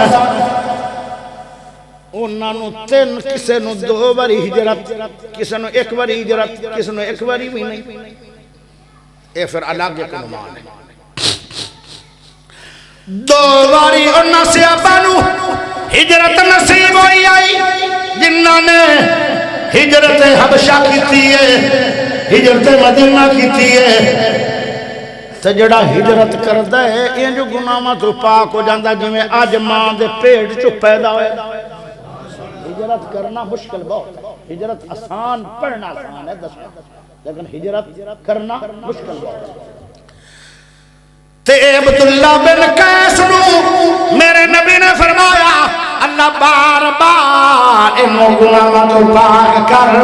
انہاں نو 3 کسے نو 2 باری ہجرت کسے نو 1 باری ہجرت کسے نو 1 باری بھی نہیں اے پھر الگ ایک عنوان ہے 2 باری انہاں صحابہ نو ہجرت نصیب ہوئی آئی جنہاں نے ہجرت حبشہ کیتی ہے ہجرت مدینہ کیتی ہے تے جڑا ہجرت کردا ہے ایں جو گناہاں تو پاک ہو جاندا جویں اج ماں دے پیٹ چ پیدا ہوئے ہجرت کرنا مشکل بہت ہے ہجرت آسان پڑھنا آسان ہے لیکن ہجرت کرنا مشکل بہت ہے تے عبداللہ بن قیس نو میرے نبی نے فرمایا اللہ بار بار انہوں گناہاں تو پاک کر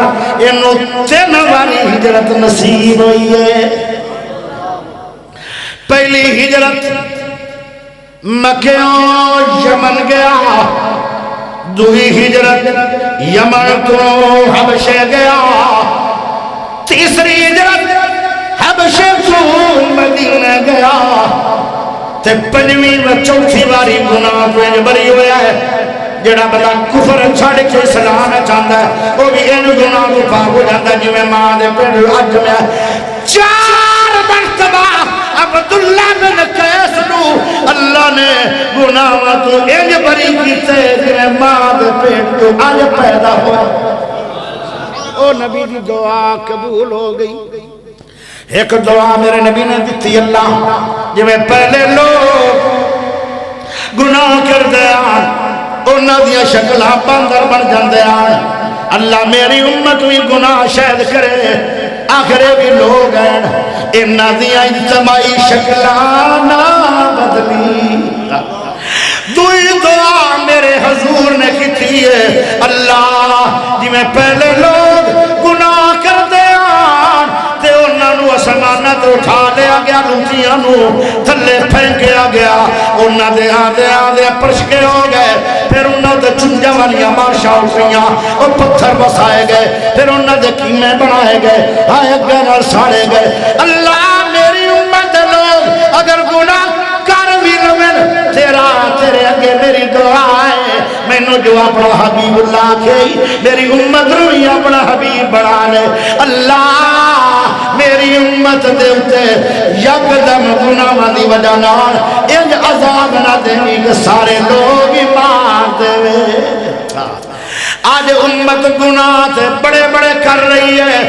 انہوں 3 باری ہجرت نصیب ہوئی ہے پہلی ہجرت مکیوں یمن گیا دوئی ہجرت یمن تو حبشے گیا تیسری ہجرت حبشے تو مدینہ گیا تے 5ویں و 4تھی باری گناہ کو بری ہویا ہے جڑا بلا کفر چھڑ کے اسلام چاہتا ہے وہ بھی ان گناہ کو پاک ہو جاتا ہے جو میں ماں دے پیڑ اج میں 4 مرتبہ عبداللہ بن قیس نو اللہ نے گناہ تو انج بری کیتے جو ماں دے پیٹ تو اج پیدا ہوا او نبی دی دعا قبول ہو گئی ایک دعا میرے نبی نے دیتی اللہ جو میں پہلے لوگ گناہ کر دیا انہاں دیا شکلہ باندر بن جاندے آن اللہ میری امت بھی گناہ شاید کرے آخرے بھی لوگ ہیں انہاں دیا اجتماعی شکلہ نہ بدلی دوئی دعا میرے حضور نے کی تھی ہے اللہ جی میں پہلے لوگ گناہ کر دے آن تے انہاں نو اسمانت اٹھا لیا گیا لوٹیاں نو تھلے پھینکیا گیا انہاں دے آدھے پرشکے ہو گئے پھر انہاں دے چنجا والیاں مارشاں اٹھیاں اور پتھر بسائے گئے پھر انہاں دے قیمے بنائے گئے آئے گئے نال ساڑے گئے اللہ میری امت لوگ اگر گناہ کر بھی لمن تیرے اگے میری دعا ہے میں نو جو اپنا حبیب اللہ کہی میری امت روی اپنا حبیب بڑھا لے اللہ میری میری امت دے اتے یکدم گناہاں دی وجہ نال انج عذاب نہ دینی کہ سارے لوگ ہی مار دے آج امت گناہ تے بڑے بڑے کر رہی ہے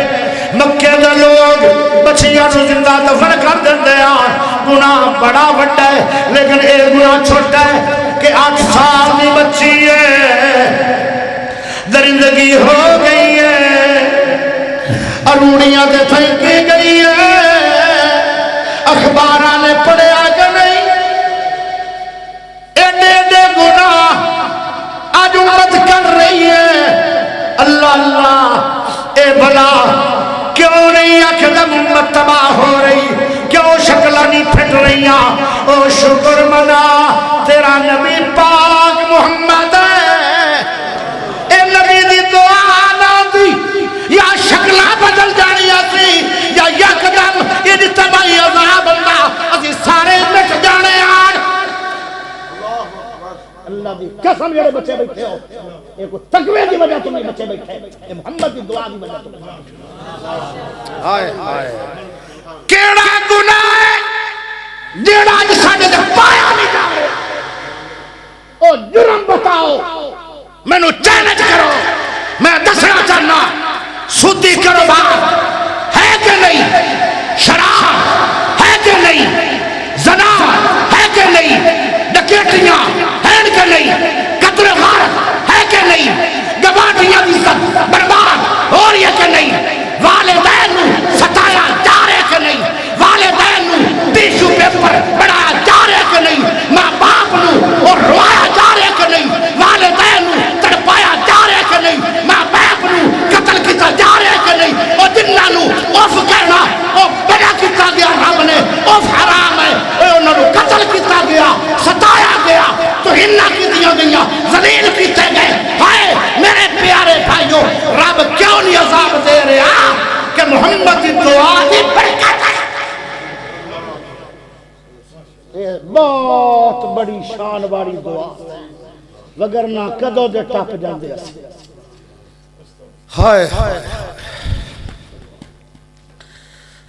مکے دے لوگ بچیاں سے زندہ دفن کر دیندے ہیں گناہ بڑا بڑا ہے لیکن ایک گناہ چھوٹا ہے کہ 8 سال دی بچی ہے درندگی ہو گئی ہے اروڑیاں دے پھینکی گئی ہے اخباراں نے پڑھیا کہ نہیں ایڈے ایڈے گناہ آج امت کر رہی ہے اللہ اللہ اے بھلا کیوں نہیں اکدم امت تباہ ہو رہی کیوں شکلہ نہیں پھٹ رہی او شکر منا تیرا نبی پاک محمد ہے اے نبی دی دعا نہ دی یا شکلہ بدل جانی آتی یا یکدم اجتماعی عذاب اللہ اسی سارے مٹ جانے آن اللہ دی قسم جڑے بچے بیٹھے ہو ایک تقوی دی وجہ تمہیں بچے بیٹھے اے محمد دی دعا دی وجہ تمہیں آئے آئے کیڑا گناہ ہے جیڑا اج ساڈے تے پایا نہیں جا رہا او جرم بتاؤ مینوں چیلنج کرو میں دسنا چاہنا سودی کاروبار ہے کہ نہیں شراب ہے کہ نہیں زنا ہے کہ نہیں ڈکیٹیاں ہیں کہ نہیں قتل غارت ہے کہ نہیں گواٹیاں دی عزت برباد ہو رہی ہے کہ نہیں والدین ستایا جا رہے کہ نہیں والدین ٹیشو پیپر بڑھایا جا رہے کہ نہیں ماں باپ نو اور روایا جا رہے کہ نہیں والدین تڑپایا جا رہے کہ نہیں ماں باپ نو قتل کیتا جا رہے کہ نہیں اور جنہاں نو اوف کرنا او بڑا کیتا گیا رب نے اوف حرام ہے انہاں نو قتل کیتا گیا ستایا گیا تو ہنہ کی دیا گیا ذلیل کیتے گئے ہائے میرے پیارے بھائیوں رب کیوں نہیں عذاب دے رہا کہ محمد کی دعا دی برکت ہے یہ بہت بڑی شان والی دعا وگرنہ کدو دے ٹپ جاندے اسی ہائے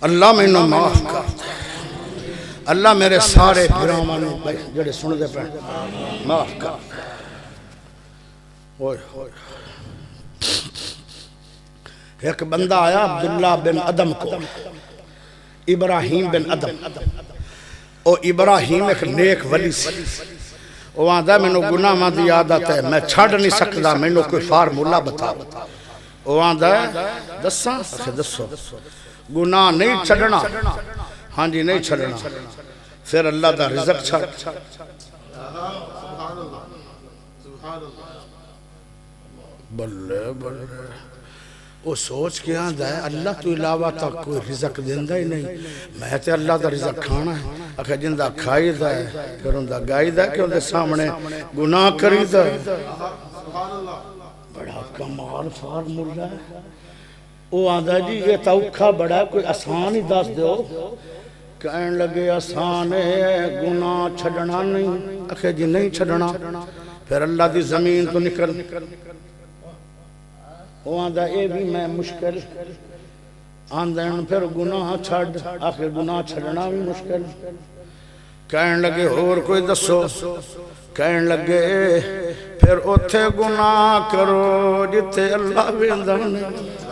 اللہ میں انہوں معاف کر دے اللہ میرے سارے گرامان جڑے سن دے پہ معاف کر دے ہوئے ہوئے ایک بندہ آیا عبداللہ بن ادم کو ابراہیم بن ادم او ابراہیم ایک نیک ولی سی وہ آدھا میں نے گناہ ماں دی عادت ہے میں چھڑ نہیں سکتا میں نے کوئی فارمولا بتا وہ آدھا ہے دساں دسو گناہ نہیں چھڑنا ہاں جی نہیں چھڑنا پھر اللہ دا رزق چھڑ بلے بلے وہ سوچ کے آدھا ہے اللہ تو علاوہ تک کوئی رزق دیندہ ہی نہیں میں تے اللہ دا رزق کھانا ہے اکھا جندہ کھائی دا ہے پھر اندہ گائی دا ہے کہ اندہ سامنے گناہ کری دا ہے بڑا کمال فارمولا ہے وہ آدھا جی یہ توکھا بڑا ہے کوئی آسان ہی دس دیو کہنے لگے آسان ہے گناہ چھڑنا نہیں اکھے جی نہیں چھڑنا پھر اللہ دی زمین تو نکل وہ آدھا اے بھی میں مشکل آندھن پھر گناہ چھڑ آخر گناہ چھڑنا بھی مشکل کہنے لگے اور کوئی دسو کہنے لگے پھر اتھے گناہ کرو جتے اللہ بیندہ نہیں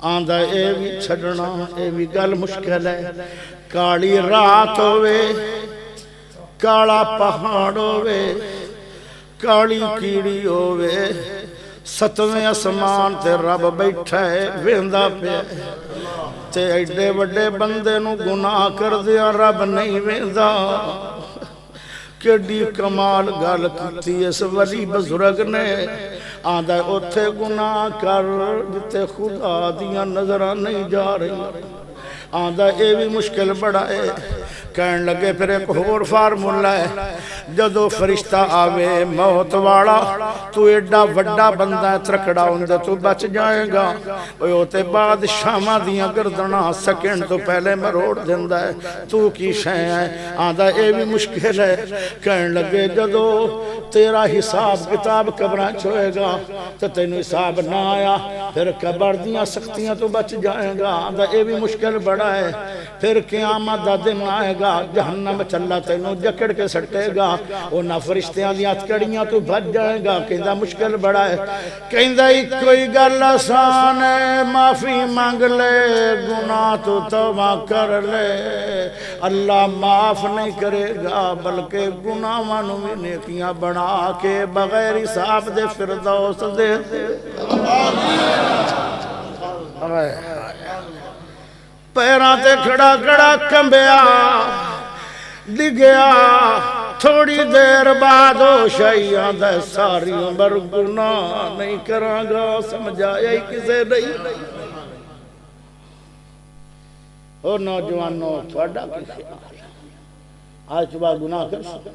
آندھا اے بھی چھڑنا اے بھی گل مشکل ہے کالی رات ہوئے کالا پہاڑ ہوئے کالی کیڑی ہوئے ستویں اسمان تے رب بیٹھا ہے ویندہ پہ تے ایڈے وڈے بندے نو گناہ کر دیا رب نہیں ویندہ کیڑی کمال گال کیتی اس ولی بزرگ نے آدھا اتھے گناہ کر جتے خدا دیا نظرہ نہیں جا رہی آدھا اے بھی مشکل بڑا ہے کہن لگے پھر ایک اور فارمولا ہے جدو فرشتہ آوے موت والا تو ایڈا وڈا بندہ ترکڑا ہوندے تو بچ جائے گا ہوتے بعد شامہ دیاں گردنا سیکنڈ تو پہلے مروڑ دیندہ ہے تو کی شے ہے آدھا اے بھی مشکل ہے کہن لگے جدو تیرا حساب کتاب قبران چھوئے گا تو تینو حساب نہ آیا پھر قبر دیاں سختیاں تو بچ جائے گا آدھا اے بھی مشکل بڑا ہے پھر قیامت دا دن آئے گا جہنم چلا تینو جکڑ کے سٹے گا اونا فرشتیاں دیاں کڑیاں تو بچ جائے گا کہندہ مشکل بڑا ہے کہندہ ایک کوئی گل آسان ہے معافی مانگ لے گناہ تو توبہ کر لے اللہ معاف نہیں کرے گا بلکہ گناہ مانو میں نیکیاں بنا کے بغیر حساب دے فردوس دے پیران تے کھڑا کھڑا کمبیا ڈگیا تھوڑی دیر بعد ہو شائیاں دے ساری عمر گناہ نہیں کراں گا سمجھایا ہی کسے نہیں اور نوجوانوں تھوڑا کسی آج صبح گناہ کر سکتے